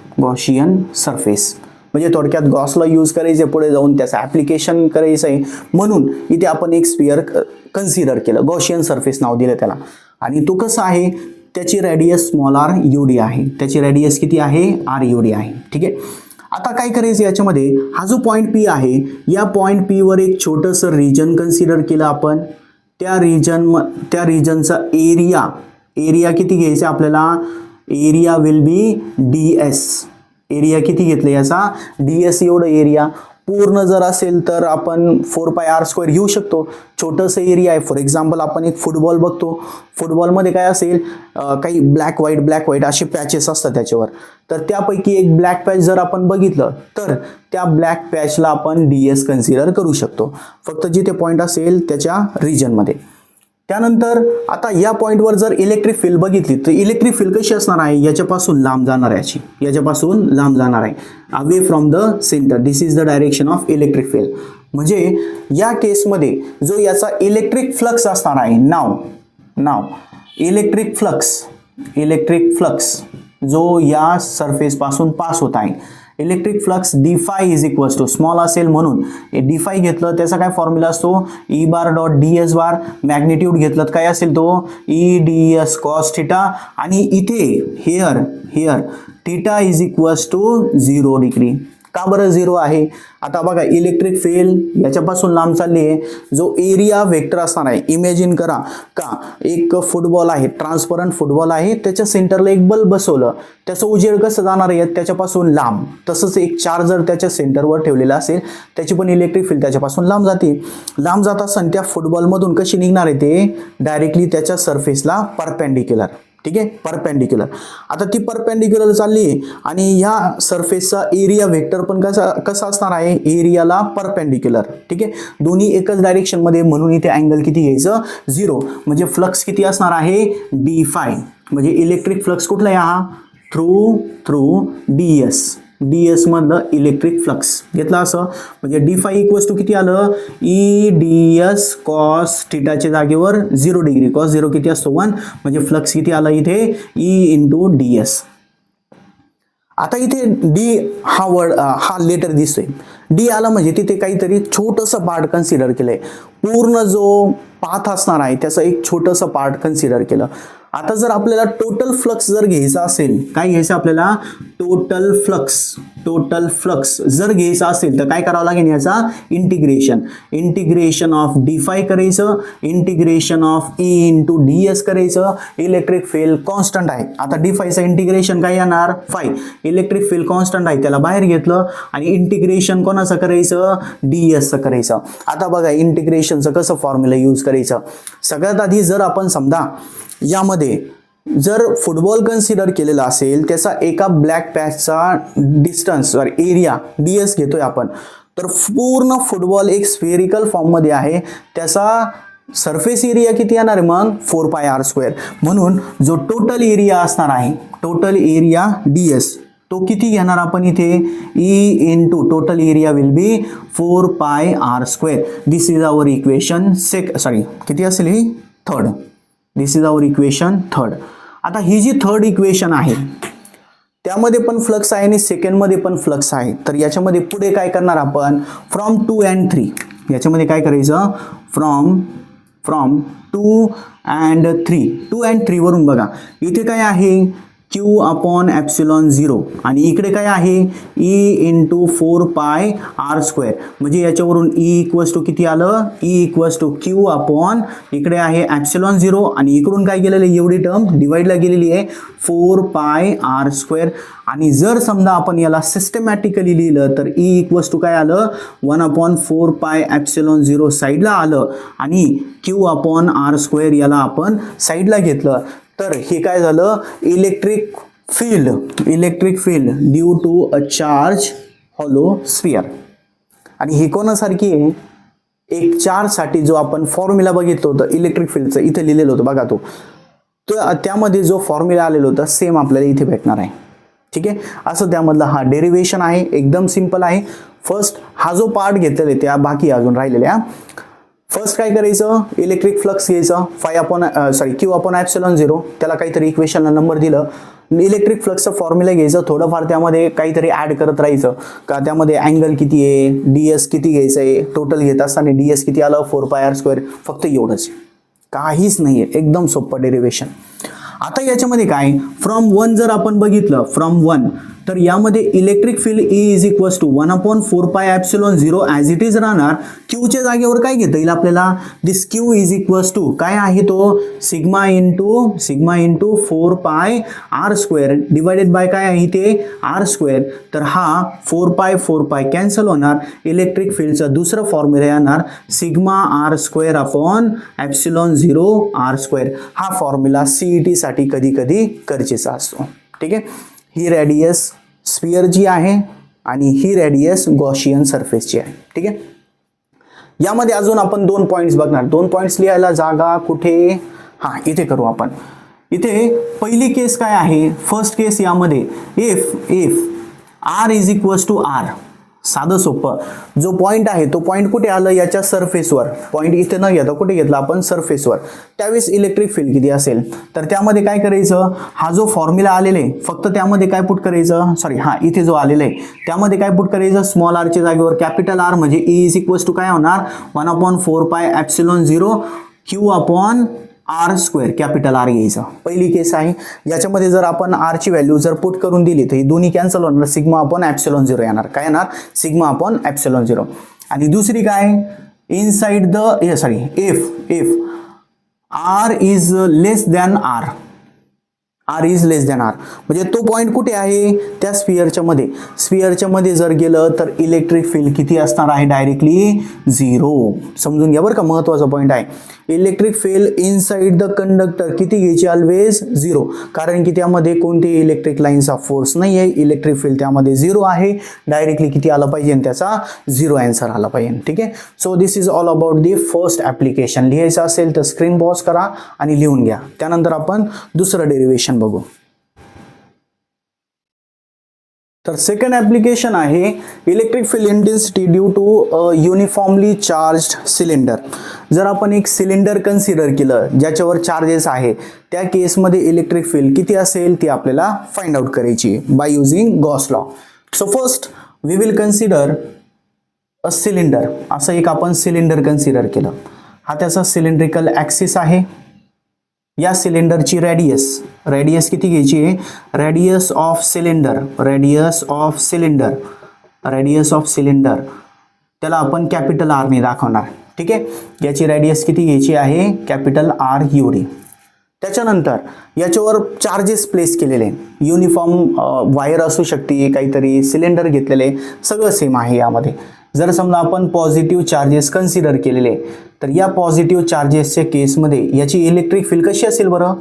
म्हणजे थोडक्यात गॉस लॉ यूज करायचे, पुढे जाऊन त्याचं ऍप्लिकेशन करायचं आहे, म्हणून इथे आपण एक स्फिअर कन्सिडर केलं, गॉशियन सरफेस नाव दिलं त्याला. आणि तो कसा आहे, त्याची रेडियस स्मॉल r एवढी आहे, त्याची रेडियस किती आहे, r एवढी आहे. ठीक आहे, आता काय करायचं, याच्यामध्ये हा जो पॉइंट P आहे, या पॉइंट P वर एक छोटंसं रिजन कन्सिडर केलं आपण. त्या रिजनचा एरिया किती घ्यायचा आपल्याला, area will B ds. Area किती घेतलं याचा, ds एवढं एरिया. पूर्ण जर असेल तर आपण 4πr² घेऊ शकतो. छोटंसं एरिया आहे, फॉर एक्झाम्पल आपण एक फुटबॉल बघतो, फुटबॉलमध्ये काय असेल, काही ब्लॅक व्हाईट असे पॅचेस असतात त्याच्यावर. तर त्यापैकी एक ब्लॅक पॅच जर आपण बघितलं तर त्या ब्लॅक पॅचला आपण ds कन्सिडर करू शकतो, फक्त जिथे पॉईंट असेल त्याच्या रिजनमध्ये. त्यानंतर आता या पॉइंटवर जर इलेक्ट्रिक फील्ड बघितली तर इलेक्ट्रिक फील्ड कशी असणार आहे, याच्यापासून लांब जाणार आहे, away from the centre. This is the direction of electric field. म्हणजे या केसमध्ये जो याचा इलेक्ट्रिक फ्लक्स असणार आहे, नाव इलेक्ट्रिक फ्लक्स जो या सरफेस पासून पास होत आहे, electric flux d∅ is equals to small असेल म्हणून d∅ घेतलं, त्याचा काय फॉर्म्युला असतो, E⁻.ds बार. मॅग्निट्यूड घेतलं काय असेल तो E⁻ds cos θ. आणि इथे here θ is equals to 0 degree. का बरं 0 आहे, आता बघा इलेक्ट्रिक फील्ड याच्यापासून लांब चालली आहे, जो एरिया वेक्टर असणार आहे, इमॅजिन करा का एक फुटबॉल आहे, ट्रान्सपरंट फुटबॉल आहे, त्याच्या सेंटरला एक बल्ब बसवलं, त्याचं उजेड कसं जाणार आहे त्याच्यापासून लांब. तसंच एक चार्जर त्याच्या सेंटरवर ठेवलेला असेल, त्याची पण इलेक्ट्रिक फील्ड त्याच्यापासून लांब जात असताना त्या फुटबॉलमधून कशी निघणार आहे, ते डायरेक्टली त्याच्या सरफेसला परपेंडिक्युलर. ठीक आहे, परपेंडिक्युलर. आता ती परपेंडिक्युलर चालली आणि ह्या सरफेसचा एरिया वेक्टर पण कसा असणार आहे, एरियाला परपेंडिक्युलर. ठीक आहे, दोन्ही एकच डायरेक्शन मध्ये, म्हणून इथे अँगल किती घ्यायचं, 0. म्हणजे फ्लक्स किती असणार आहे, d∅. म्हणजे इलेक्ट्रिक फ्लक्स कुठला आहे हा, थ्रू ds. ds मधलं इलेक्ट्रिक फ्लक्स घेतला असं, म्हणजे d फाय इक्वल्स टू किती आलं, ई ds cos थिटाच्या जागेवर 0 डिग्री, cos 0 किती असतो 1, म्हणजे फ्लक्स किती आला इथे e इंटू ds. आता इथे डी हा वर्ड हा लेटर दिसतोय, डी आला म्हणजे तिथे काहीतरी छोटंसं पार्ट कन्सिडर केलंय, पूर्ण जो पाथ असणार आहे त्याचं एक छोटंसं पार्ट कन्सिडर केलं. आता जर आपल्याला टोटल फ्लक्स जर घ्यायचा असेल, काय घ्यायचं आपल्याला, टोटल फ्लक्स जर घ्यायचा असेल तर काय करावं लागेल, याचा इंटिग्रेशन ऑफ डी फाय करायचं, integration of E into D S करायचं. इलेक्ट्रिक फील्ड कॉन्स्टंट आहे, आता डी फायचं इंटिग्रेशन काय येणार, फाय, इलेक्ट्रिक फील्ड कॉन्स्टंट आहे त्याला बाहेर घेतलं आणि इंटिग्रेशन कोणाचं करायचं, डी एसचं करायचं. आता बघा इंटिग्रेशनचं कसं फॉर्म्युला यूज करायचं. सगळ्यात आधी जर आपण समजा यामध्ये जर फुटबॉल कन्सिडर केलेला असेल, त्याचा एका ब्लॅक पॅचचा डिस्टन्स एरिया ds घेतोय आपण, तर पूर्ण फुटबॉल एक स्फेरिकल फॉर्ममध्ये आहे, त्याचा सरफेस एरिया किती येणार आहे मग 4πr². म्हणून जो टोटल एरिया असणार आहे, टोटल एरिया ds तो किती घेणार आपण इथे, E into total area will be 4πr². This is our equation किती असेल ही, third. This is our equation third. आता ही जी थर्ड इक्वेशन आहे त्यामध्ये पण फ्लक्स आहे आणि सेकंड मध्ये पण फ्लक्स आहे, तर याच्यामध्ये पुढे काय करणार आपण, फ्रॉम 2 and 3, याच्यामध्ये काय करायचं, फ्रॉम 2 and 3 वरून बघा इथे काय आहे, Q अपॉन epsilon 0 आणि इकडे काय आहे, E इंटू 4πr², म्हणजे याच्यावरून E इक्वल्स टू किती आलं, E equals to Q upon इकडे आहे epsilon 0 आणि इकडून काय गेलेलं आहे, एवढी टर्म डिवाइडला गेलेली आहे 4πr². आणि जर समजा आपण याला सिस्टमॅटिकली लिहिलं तर E इक्वल्स टू काय आलं, 1/4π∈0 साईडला आलं आणि Q अपॉन r² याला आपण साईडला घेतलं, तर हे काय झालं, electric field due to a charge hollow sphere. आणि हे कोणासारखी आहे, एक चार्ज साठी जो आपण फॉर्म्युला बघितलं होतं इलेक्ट्रिक फील्डचं, इथे लिहिलेलं होतं बघा, तो त्यामध्ये जो फॉर्म्युला आलेला होता सेम आपल्याला इथे भेटणार आहे. ठीक आहे, असं त्यामधला हा डेरिव्हेशन आहे, एकदम सिंपल आहे. फर्स्ट हा जो पार्ट घेतलेला आहे त्या बाकी अजून राहिलेल्या, फर्स्ट काय करायचं, इलेक्ट्रिक फ्लक्स घ्यायचं Q अपॉन epsilon 0, त्याला काहीतरी इक्वेशनला नंबर दिलं, इलेक्ट्रिक फ्लक्सचा फॉर्म्युला घ्यायचं, थोडंफार त्यामध्ये काहीतरी ऍड करत राहायचं, का त्यामध्ये अँगल किती आहे, ds किती घ्यायचं आहे, टोटल घेत असताना ds किती आलं 4πr², फक्त एवढंच, काहीच नाहीये, एकदम सोपं डेरिव्हेशन. आता याच्यामध्ये काय, फ्रॉम 1 जर आपण बघितलं, फ्रॉम 1, तर यामध्ये electric field E is equals to 1/4π∈0 as it is राहणार. क्यूच्या जागेवर काय घेता येईल आपल्याला, this Q is equals to काय आहे तो, sigma into 4πr² divided by काय आहे ते r². तर हा 4π कॅन्सल होणार, इलेक्ट्रिक फील्डचा दुसरा फॉर्म्युला येणार sigma r² upon epsilon 0 r². हा फॉर्म्युला CET साठी कधी कधी गरजेचा असतो. ठीक आहे, ही रेडियस स्फिअरची आहे आणि ही रेडियस गॉशियन सरफेसची आहे. ठीक आहे, यामध्ये अजून आपण 2 पॉइंट्स बघणार, 2 पॉइंट्स लिहायला जागा कुठे, हा इथे करू आपण. इथे पहिली केस काय आहे, फर्स्ट केस यामध्ये if r is equals to r, साधं सोपं, जो पॉइंट आहे तो पॉइंट कुठे आलं, याच्या सरफेसवर, पॉइंट इथे न घेता कुठे घेतला आपण, सरफेसवर, त्यावेळेस इलेक्ट्रिक फील्ड किती असेल, तर त्यामध्ये काय करायचं, हा जो फॉर्म्युला आलेला आहे फक्त त्यामध्ये काय पुट करायचं, इथे जो आलेला आहे त्यामध्ये काय पुट करायचं, स्मॉल r च्या जागेवर कॅपिटल R, म्हणजे E इज इक्वल्स टू काय होणार 1/4π∈0 Q upon r² capital R घ्यायचं. पहिली केस आहे, याच्यामध्ये जर आपण r ची व्हॅल्यू जर पुट करून दिली तर ही दोन्ही कॅन्सल होणार, सिग्मा अपॉन epsilon 0 येणार, काय येणार, सिग्मा अपॉन epsilon 0. आणि दुसरी काय, inside the if r is less than r, म्हणजे तो पॉइंट कुठे आहे, त्या स्फिअरच्या मध्ये जर गेलं तर इलेक्ट्रिक फील्ड किती असणार आहे, डायरेक्टली 0. समजून घ्या बरं का, महत्वाचा पॉइंट आहे. Electric field inside the conductor किती घ्यायची, ऑलवेज 0, कारण की त्यामध्ये कोणती इलेक्ट्रिक लाईन्सचा फोर्स नाही आहे, इलेक्ट्रिक फील्ड त्यामध्ये 0 आहे, डायरेक्टली किती आला पाहिजे, त्याचा 0 आन्सर आला पाहिजे. ठीक आहे, so this is all about the first application. लिहायचं असेल तर स्क्रीन पॉज करा आणि लिहून घ्या, त्यानंतर आपण दुसरं डेरिव्हेशन बघू. तर सेकंड ॲप्लिकेशन आहे electric field intensity due to uniformly charged cylinder. जर आपण एक सिलेंडर कन्सिडर केलं ज्याच्यावर चार्जेस आहे, त्या केसमध्ये इलेक्ट्रिक फील्ड किती असेल ती आपल्याला फाइंड आउट करायची by using Gauss law. So first we will consider a cylinder. असं एक आपण सिलेंडर कन्सिडर केलं. हा त्याचा सिलेंड्रिकल ॲक्सिस आहे. या सिलेंडरची रेडियस किती घ्यायची आहे? रेडियस ऑफ सिलेंडर त्याला आपण कॅपिटल आर ने दाखवणार. ठीक आहे, याची रेडियस किती घ्यायची आहे? कॅपिटल आर एवढी. त्याच्यानंतर याच्यावर चार्जेस प्लेस केलेले, युनिफॉर्म वायर असू शकते, काहीतरी सिलेंडर घेतलेले, सगळं सेम आहे यामध्ये. जर समजा आपण पॉझिटिव्ह चार्जेस कन्सिडर केलेले, तर या पॉझिटिव्ह चार्जेसच्या केसमध्ये याची इलेक्ट्रिक फील्ड कशी असेल बरं?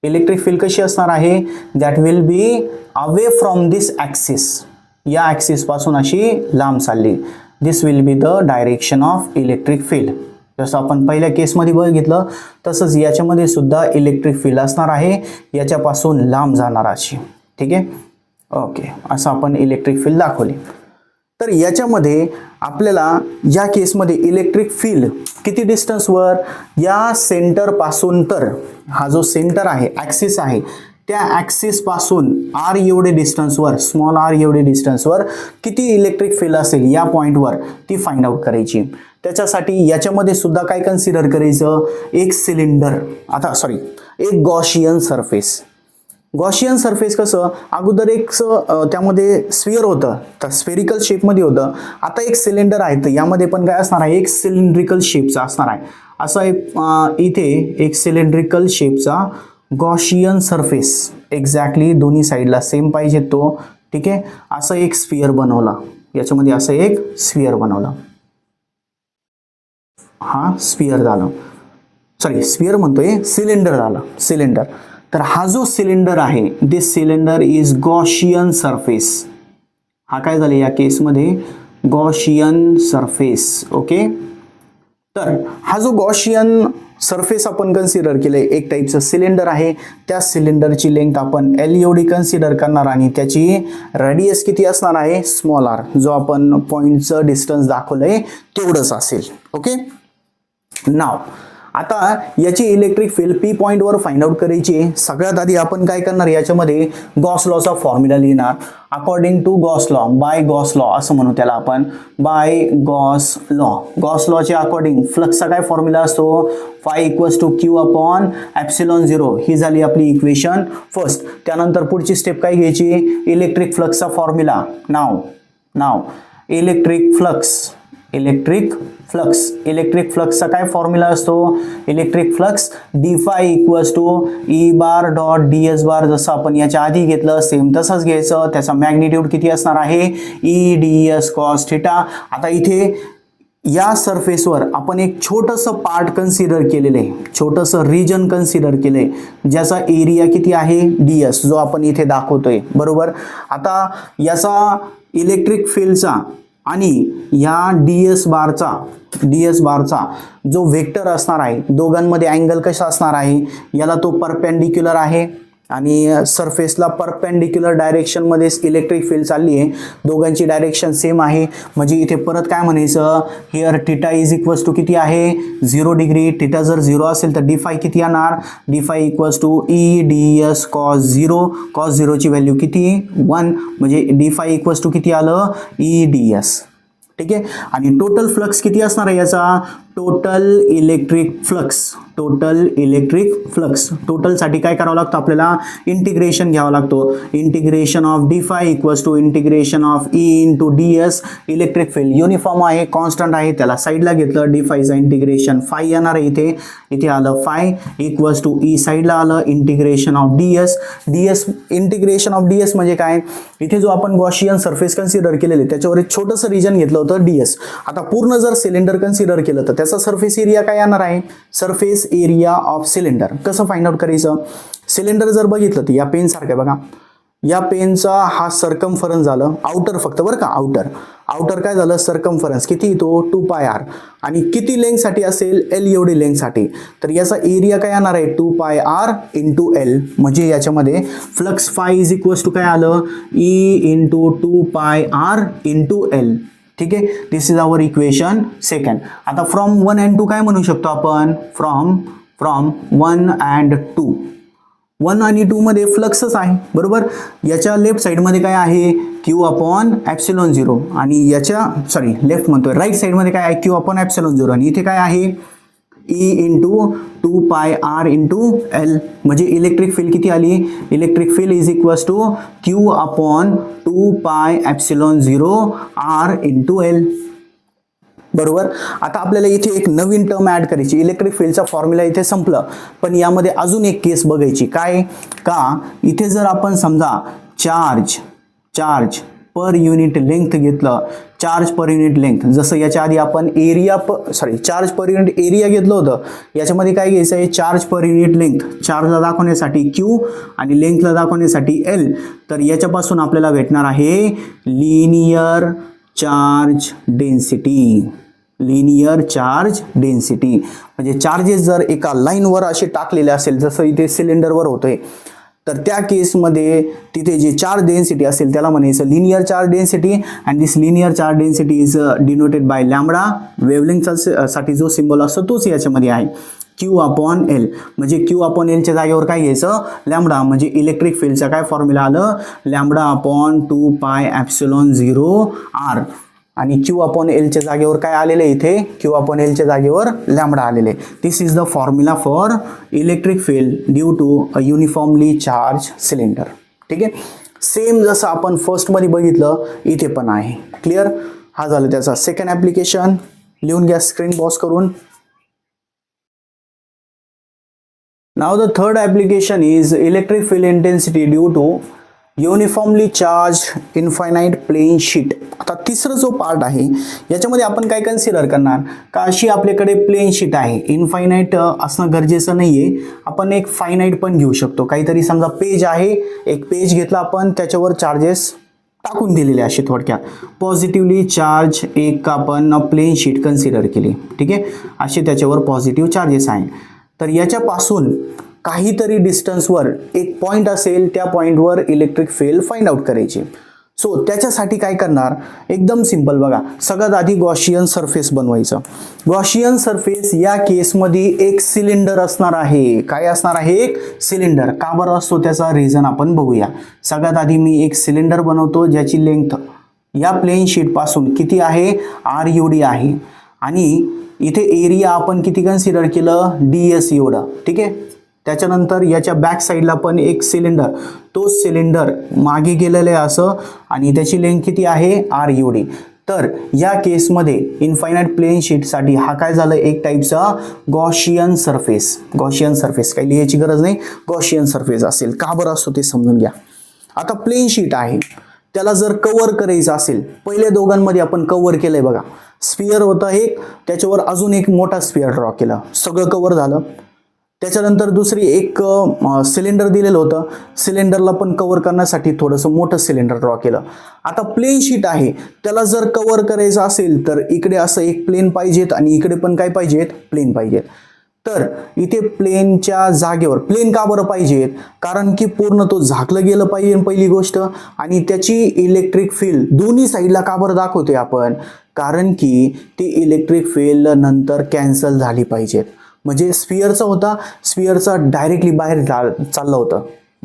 इलेक्ट्रिक फील्ड कशी असणार आहे? That will be away from this axis. या ॲक्सिस पासून अशी लांब चालली. This will be the direction of electric field. जसं आपण पहिल्या केसमध्ये बघितलं तसंच याच्यामध्ये सुद्धा इलेक्ट्रिक फील्ड असणार आहे, याच्यापासून लांब जाणार अशी. ठीक आहे, ओके, असं आपण इलेक्ट्रिक फील्ड दाखवली. तर याच्यामध्ये आपल्याला या केसमध्ये इलेक्ट्रिक फील्ड किती डिस्टन्सवर? या सेंटर पासून, तर हा जो सेंटर आहे, ॲक्सिस आहे, त्या ॲक्सिस पासून आर एवढे डिस्टन्सवर, स्मॉल आर एवढे डिस्टन्सवर किती इलेक्ट्रिक फील्ड असेल या पॉईंटवर ती फाइंड आउट करायची. त्याच्यासाठी याच्यामध्ये सुद्धा काय कन्सिडर करायचं? एक सिलेंडर, एक गॉशियन सरफेस. गॉशियन सरफेस कसं, अगोदर एक त्यामध्ये स्फिअर होतं, तर स्फेरिकल शेपमध्ये होतं. आता एक सिलेंडर आहे, तर यामध्ये पण काय असणार आहे? एक सिलेंड्रिकल शेपचा असणार आहे. असा एक इथे एक सिलेंड्रिकल शेपचा गॉशियन सरफेस, एक्झॅक्टली दोन्ही साईडला सेम पाहिजे तो. ठीक आहे, असं एक स्फिअर बनवला, याच्यामध्ये असं एक स्फिअर बनवला. हा स्फिअर झालं, स्फिअर म्हणतोय, सिलेंडर झालं, सिलेंडर. तर हा जो सिलेंडर आहे, दिस सिलेंडर इज गॉशियन सरफेस. हा काय झालं या केसमध्ये? Gaussian surface. ओके, तर हा जो गॉशियन सरफेस आपण कन्सिडर केले, एक टाईपचं सिलेंडर आहे. त्या सिलेंडरची लेंथ आपण एल एवढी कन्सिडर करणार आणि त्याची रेडियस किती असणार आहे? Small R. जो आपण पॉईंटचं डिस्टन्स दाखवलंय तेवढंच असेल. ओके, नाव आता याची इलेक्ट्रिक फील्ड पी पॉईंटवर फाइंड आउट करायची. सगळ्यात आधी आपण काय करणार? याच्यामध्ये गॉस लॉचा फॉर्म्युला लिहिणार. According to Gauss law, by Gauss law असं म्हणू त्याला आपण, बाय गॉस लॉ. गॉस लॉच्या अकॉर्डिंग फ्लक्सचा काय फॉर्म्युला असतो? Phi equals to Q upon epsilon 0. ही झाली आपली इक्वेशन फर्स्ट. त्यानंतर पुढची स्टेप काय घ्यायची? इलेक्ट्रिक फ्लक्सचा फॉर्म्युला. नाव इलेक्ट्रिक फ्लक्सचा काय फॉर्म्युला असतो? Electric flux d phi equals to E bar dot d S bar. जसं आपण याच्या आधी घेतलं सेम तसंच घ्यायचं. त्याचा मॅग्निट्यूड किती असणार आहे? E d S cos theta. आता इथे या सरफेसवर आपण एक छोटंसं पार्ट कन्सिडर केलेलं आहे, छोटंसं रिजन कन्सिडर केलंय, ज्याचा एरिया किती आहे? डी एस, जो आपण इथे दाखवतोय. बरोबर. आता याचा इलेक्ट्रिक फील्डचा आणि या डी एस बारचा जो वेक्टर असणार आहे, दोघांमध्ये अँगल कसा असणार आहे? याला तो परपेंडिक्युलर आहे आणि सरफेसला परपेंडिक्युलर डायरेक्शनमध्येच इलेक्ट्रिक फील्ड चालली आहे. दोघांची डायरेक्शन सेम आहे. म्हणजे इथे परत काय म्हणायचं? Here theta is equals to किती आहे? 0 डिग्री. थिटा जर 0 असेल तर डी फाय किती येणार? D phi equals to E d S cos 0. Cos 0ची व्हॅल्यू किती? 1. म्हणजे डी फाय इक्वल्स टू किती आलं? E d S. ठीक आहे. आणि टोटल फ्लक्स किती असणार आहे याचा? Total electric flux. टोटलसाठी काय करावं लागतं आपल्याला? इंटिग्रेशन घ्यावं लागतो. Integration of D phi equals to integration of E into D S. Electric field uniform आहे, कॉन्स्टंट आहे, त्याला साईडला घेतलं. डी फायचं इंटिग्रेशन फाय येणार आहे इथे आलं फाय इक्वल्स टू ई साईडला आलं integration of D S. Integration of D S म्हणजे काय? इथे जो आपण गॉशियन सरफेस कन्सिडर केलेले त्याच्यावर एक छोटंसं रिजन घेतलं होतं डी एस. आता पूर्ण जर सिलेंडर कन्सिडर केलं तर त्याचा सरफेस एरिया काय येणार आहे? Surface area of cylinder. कसं फाइंड आउट करायचं? सिलेंडर जर बघितलं तर या पेन सारखं बघा, या पेनचा हा सर्कम्फरन्स झालं आउटर फक्त बरं का, आउटर काय झालं सर्कम्फरन्स किती तो 2πr आणि किती लेंथसाठी असेल L एवढी लेंथसाठी, तर याचा एरिया काय येणार आहे 2πr इंटू L, म्हणजे याच्यामध्ये flux phi is equals to काय आलं E into 2πr into L. ठीक आहे, this is our equation second. आता फ्रॉम 1 and 2 काय म्हणू शकतो आपण, फ्रॉम 1 and 2, 1 आणि 2 मध्ये फ्लक्सच आहे बरोबर. याच्या लेफ्ट साईडमध्ये काय आहे Q/ε0 आणि याच्या लेफ्ट म्हणतोय राईट साईडमध्ये काय आहे Q/ε0 आणि इथे काय आहे E into 2πr into L, म्हणजे इलेक्ट्रिक फील्ड किती आली, electric field is equals to Q/2πε0 R into L बरोबर. आता आपल्याला इथे एक नवीन टर्म ऍड करायची, इलेक्ट्रिक फील्डचा फॉर्म्युला इथे संपलं, पण यामध्ये अजून एक केस बघायची काय का, इथे जर आपण समजा चार्ज पर युनिट लेंथ घेतलं, चार्ज पर युनिट लेंथ, जसं याच्या आधी आपण चार्ज पर युनिट एरिया घेतलं होतं, याच्यामध्ये काय घ्यायचं आहे चार्ज पर युनिट लेंथ, चार्जला दाखवण्यासाठी Q आणि लेंथला दाखवण्यासाठी L. तर याच्यापासून आपल्याला भेटणार आहे लिनियर चार्ज डेन्सिटी, म्हणजे चार्जेस जर एका लाईनवर असे टाकलेले असेल जसं इथे सिलेंडरवर होतंय, तर त्या केसमध्ये तिथे जे चार्ज डेन्सिटी असेल त्याला म्हणायचं linear charge density. And this linear charge density is denoted by lambda. वेवलेंथचा साठी जो सिम्बॉल असतो तोच याच्यामध्ये आहे Q/L, म्हणजे Q/L च्या जागेवर काय घ्यायचं लॅम्बडा, म्हणजे इलेक्ट्रिक फील्डचा काय फॉर्म्युला आलं λ/2πε0 R आणि Q/L च्या जागेवर काय आलेले इथे Q/L च्या जागेवर लॅम्बडा आलेले. This is the formula for electric field due to a uniformly charged cylinder. ठीक आहे, सेम जसं आपण फर्स्ट मध्ये बघितलं इथे पण आहे. क्लिअर, हा झालं त्याचा सेकंड ऍप्लिकेशन. लिहून घ्या स्क्रीन पॉज करून. Now the third application is electric field intensity due to uniformly charge infinite plane sheet. आता तिसरं जो पार्ट आहे याच्यामध्ये आपण काय कन्सिडर करणार का, अशी आपल्याकडे प्लेन शीट आहे, इन्फायनाईट असणं गरजेचं नाहीये, आपण एक फायनाईट पण घेऊ शकतो. काहीतरी समजा पेज आहे, एक पेज घेतला आपण, त्याच्यावर चार्जेस टाकून दिलेले असे थोडक्यात. पॉझिटिव्हली चार्ज एक आपण प्लेन शीट कन्सिडर केली. ठीक आहे, असे त्याच्यावर पॉझिटिव्ह चार्जेस आहे. तर याच्यापासून काहीतरी डिस्टन्सवर एक पॉइंट असेल, त्या पॉइंटवर इलेक्ट्रिक फील्ड फाइंड आउट करायची. सो त्याच्यासाठी काय करणार, एकदम सिंपल बघा. सगळ्यात आधी गॉशियन सरफेस बनवायचं. गॉशियन सरफेस या केसमध्ये एक सिलेंडर असणार आहे. काय असणार आहे, एक सिलेंडर. का बरं असतो त्याचा रिझन आपण बघूया. सगळ्यात आधी मी एक सिलेंडर बनवतो ज्याची लेंथ या प्लेन शीट पासून किती आहे R एवढी आहे आणि इथे एरिया आपण किती कन्सिडर केलं DS एवढं. ठीक आहे, त्याच्यानंतर याच्या बॅक साईडला पण एक सिलेंडर, तो सिलेंडर मागे गेलेलं आहे असं आणि त्याची लेंथ किती आहे R एवढी. तर या केसमध्ये इन्फायनाईट प्लेन शीटसाठी हा काय झालं, एक टाईपचा गॉशियन सरफेस. गॉशियन सरफेस काही लिहायची गरज नाही, गॉशियन सरफेस असेल. का बरं असतो ते समजून घ्या. आता प्लेन शीट आहे, त्याला जर कव्हर करायचं असेल, पहिले दोघांमध्ये आपण कव्हर केलंय बघा. स्फिअर होता एक, त्याच्यावर अजून एक मोठा स्फिअर ड्रॉ केला, सगळं कव्हर झालं. त्याच्यानंतर दुसरी एक सिलेंडर दिलेलं होतं, सिलेंडरला पण कव्हर करण्यासाठी थोडंसं मोठं सिलेंडर ड्रॉ केलं. आता प्लेन शीट आहे, त्याला जर कव्हर करायचं असेल तर इकडे असं एक प्लेन पाहिजेत आणि इकडे पण काय पाहिजेत, प्लेन पाहिजेत. तर इथे प्लेनच्या जागेवर, प्लेन का बरं पाहिजेत, कारण की पूर्ण तो झाकलं गेलं पाहिजे पहिली गोष्ट, आणि त्याची इलेक्ट्रिक फील्ड दोन्ही साईडला का बरं दाखवतोय आपण, कारण की ती इलेक्ट्रिक फील्ड नंतर कॅन्सल झाली पाहिजेत. म्हणजे स्फिअरचा होता, स्फिअरचा डायरेक्टली बाहेर चाललं होतं,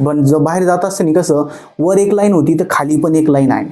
पण जर बाहेर जात असताना कसं वर एक लाईन होती तर खाली पण एक लाईन आहे.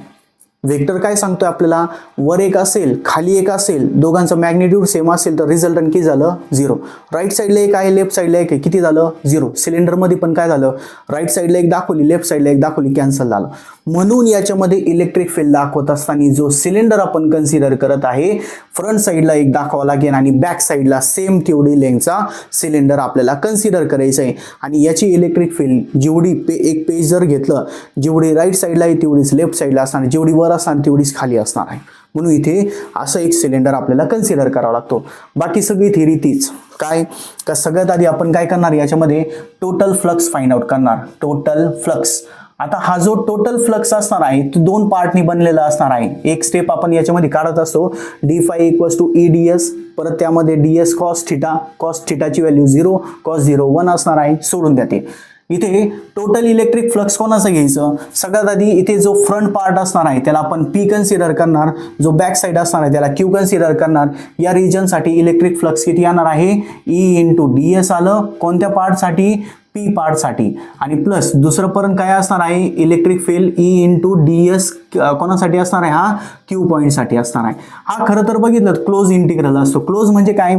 वेक्टर काय सांगतोय आपल्याला, वर एक असेल खाली एक असेल, दोघांचं मॅग्निट्यूड सेम असेल तर रिझल्टंट किती झालं, 0. राईट साईडला एक आहे, लेफ्ट साईडला एक आहे, किती झालं, 0. सिलेंडरमध्ये पण काय झालं, राईट साईडला एक दाखवली, लेफ्ट साईडला एक दाखवली, कॅन्सल झालं. म्हणून याच्यामध्ये इलेक्ट्रिक फील्ड दाखवत असताना जो सिलेंडर आपण कन्सिडर करत आहे, फ्रंट साईडला एक दाखवावा लागेल आणि बॅक साईडला सेम तेवढी लेंथचा सिलेंडर आपल्याला कन्सिडर करायचं आहे. आणि याची इलेक्ट्रिक फील्ड जेवढी एक पेज जर घेतलं, जेवढी राईट साईडला आहे तेवढीच लेफ्ट साईडला असणार, जेवढी वर असणार तेवढीच खाली असणार आहे. म्हणून इथे असं एक सिलेंडर आपल्याला कन्सिडर करावा लागतो. बाकी सगळी थिअरी तीच. काय का सगळ्यात आधी आपण काय करणार, याच्यामध्ये टोटल फ्लक्स फाइंड आउट करणार, टोटल फ्लक्स. आता हा जो टोटल फ्लक्स असणार आहे तो दोन पार्टनी बनलेला असणार आहे. एक स्टेप आपण याच्यामध्ये काढत असतो d5 = EDS, परत त्यामध्ये ds cos थिटाची व्हॅल्यू 0 cos 0 1 असणार आहे, सोडून द्या ते. इथे टोटल इलेक्ट्रिक फ्लक्स कोणाचं घ्यायचं, सगळ्यात आधी इथे जो फ्रंट पार्ट असणार आहे त्याला आपण P कन्सिडर करणार, जो बॅक साइड असणार आहे त्याला Q कन्सिडर करणार. या रिजन साठी इलेक्ट्रिक फ्लक्स किती येणार आहे, E × ds आलं. कोणत्या पार्ट साठी, P पार्ट साठी. आणि प्लस दुसरं पर्यंत काय असणार आहे, इलेक्ट्रिक फील्ड E × ds कोणासाठी असणार आहे, हा Q पॉइंट साठी असणार आहे. हा खरं तर बघितलं क्लोज इंटिग्रल असतो. क्लोज म्हणजे काय,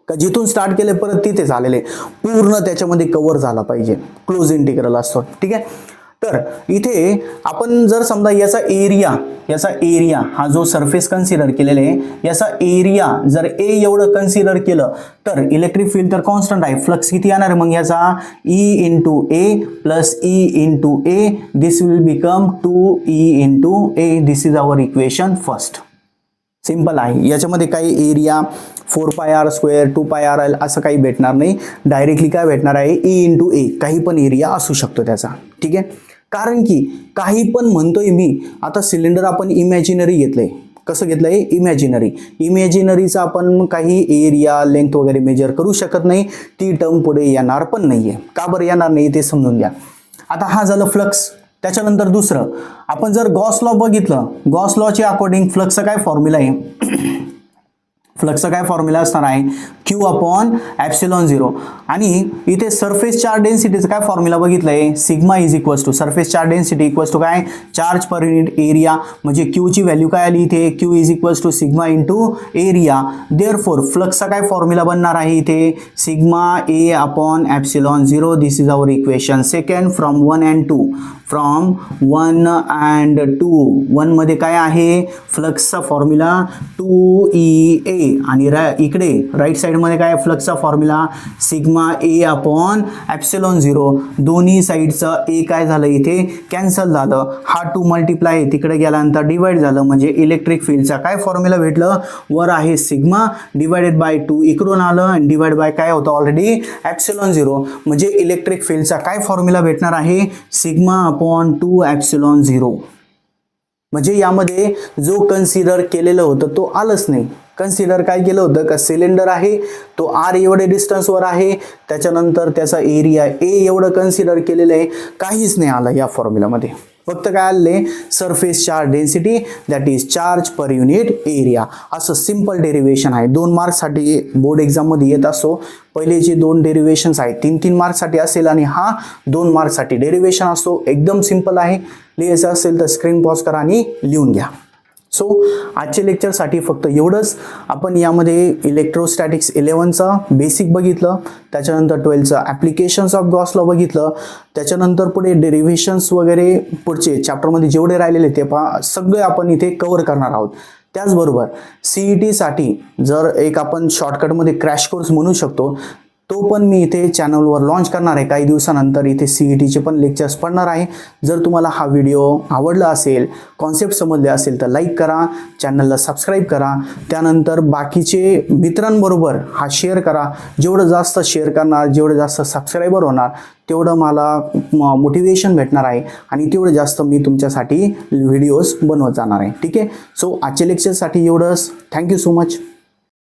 का जिथून स्टार्ट केले परत तिथे झालेले पूर्ण त्याच्यामध्ये कव्हर झाला पाहिजे, क्लोज इंटिग्रल असतो. ठीक आहे. तर इथे आपण जर समजा याचा एरिया हा जो सरफेस कन्सिडर केलेला आहे, याचा एरिया जर a एवढं कन्सिडर केलं तर इलेक्ट्रिक फील्ड तर कॉन्स्टंट आहे, फ्लक्स किती येणार आहे मग याचा, E × A + E × A, this will become 2E × A. This is our equation first. Simple आहे. याच्यामध्ये काही एरिया 4πr², 2πr असं काही भेटणार नाही, डायरेक्टली काय भेटणार आहे, E × A. काही पण एरिया असू शकतो त्याचा. ठीक आहे. कारण की काही पण म्हणतोय मी, आता सिलेंडर आपण इमॅजिनरी घेतलंय. कसं घेतलंय, इमॅजिनरीचा आपण काही एरिया लेंथ वगैरे मेजर करू शकत नाही, ती टर्म पुढे येणार पण नाहीये. का बरं येणार नाही ते समजून घ्या. आता हा झालं फ्लक्स. त्याच्यानंतर दुसरं आपण जर गॉस लॉ बघितलं, गॉस लॉच्या अकॉर्डिंग फ्लक्सचा काय फॉर्म्युला आहे, फ्लक्सचा काय फॉर्म्युला असणार आहे, Q/ε0. आणि इथे सरफेस चार्ज डेन्सिटीचा काय फॉर्म्युला बघितलंय, सिग्मा = सरफेस चार्ज डेन्सिटी काय, चार्ज पर युनिट एरिया. म्हणजे Q ची व्हॅल्यू काय आली इथे, Q = सिग्मा × एरिया. देअरफॉर फ्लक्सचा काय फॉर्म्युला बनणार आहे इथे, sigma A/ε0. This is our equation second from 1 and 2. From 1 and 2. 1 मध्ये काय आहे, फ्लक्सचा फॉर्म्युला 2EA. आणि इकडे राईट साइड मध्ये काय, फ्लक्सचा फॉर्म्युला सिग्मा A/ε0. दोन्ही साइडचं A काय झालं इथे कॅन्सल झालं. हा 2 मल्टिप्लाय तिकडे गेल्यानंतर डिवाइड झालं, म्हणजे इलेक्ट्रिक फील्डचा काय फॉर्म्युला भेटलं, वर आहे सिग्मा /2 इकडून आलं आणि डिवाइड बाय काय होतं ऑलरेडी ε0. म्हणजे इलेक्ट्रिक फील्डचा काय फॉर्म्युला भेटणार आहे, सिग्मा /2ε0. म्हणजे यामध्ये जो कन्सिडर केलेलं होतं तो आलंच नाही. कन्सिडर काय केलं होतं, का सिलेंडर आहे तो R एवढे डिस्टन्सवर आहे, त्याच्यानंतर त्याचा एरिया A एवढं कन्सिडर केलेलं आहे, काहीच नाही आलं या फॉर्म्युलामध्ये. फक्त काय आले, surface charge density that is charge per unit area. असं सिंपल डेरिव्हेशन आहे. 2 मार्क्ससाठी बोर्ड एक्झाममध्ये येत असो. पहिले जे 2 डेरिव्हेशन्स आहेत 3-3 मार्क्ससाठी असेल आणि हा 2 मार्क्ससाठी डेरिव्हेशन असतो. एकदम सिंपल आहे. लिहायचं असेल तर स्क्रीन पॉज करा आणि लिहून घ्या. सो आजच्या लेक्चरसाठी फक्त एवढंच. आपण यामध्ये इलेक्ट्रोस्टॅटिक्स 11चा बेसिक बघितलं, त्याच्यानंतर 12चा ॲप्लिकेशन्स ऑफ गॉस लॉ बघितलं, त्याच्यानंतर पुढे डेरिव्हेशन्स वगैरे पुढचे चॅप्टरमध्ये जेवढे राहिलेले ते सगळे आपण इथे कव्हर करणार आहोत. त्याचबरोबर CET साठी जर एक आपण शॉर्टकटमध्ये क्रॅश कोर्स म्हणू शकतो, तो पण मी इथे चॅनलवर लॉन्च करणार आहे काही दिवसानंतर. इथे CETचे पण लेक्चर्स पडणार आहे. जर तुम्हाला हा व्हिडिओ आवडला असेल, कॉन्सेप्ट समजले असेल तर लाईक करा, चॅनलला सबस्क्राईब करा. त्यानंतर बाकीचे मित्रांबरोबर हा शेअर करा. जेवढं जास्त शेअर करणार, जेवढं जास्त सबस्क्रायबर होणार, तेवढं मला मोटिवेशन भेटणार आहे आणि तेवढं जास्त मी तुमच्यासाठी व्हिडिओज बनवत जाणार आहे. ठीक आहे. सो आजच्या लेक्चरसाठी एवढंच. Thank you so much.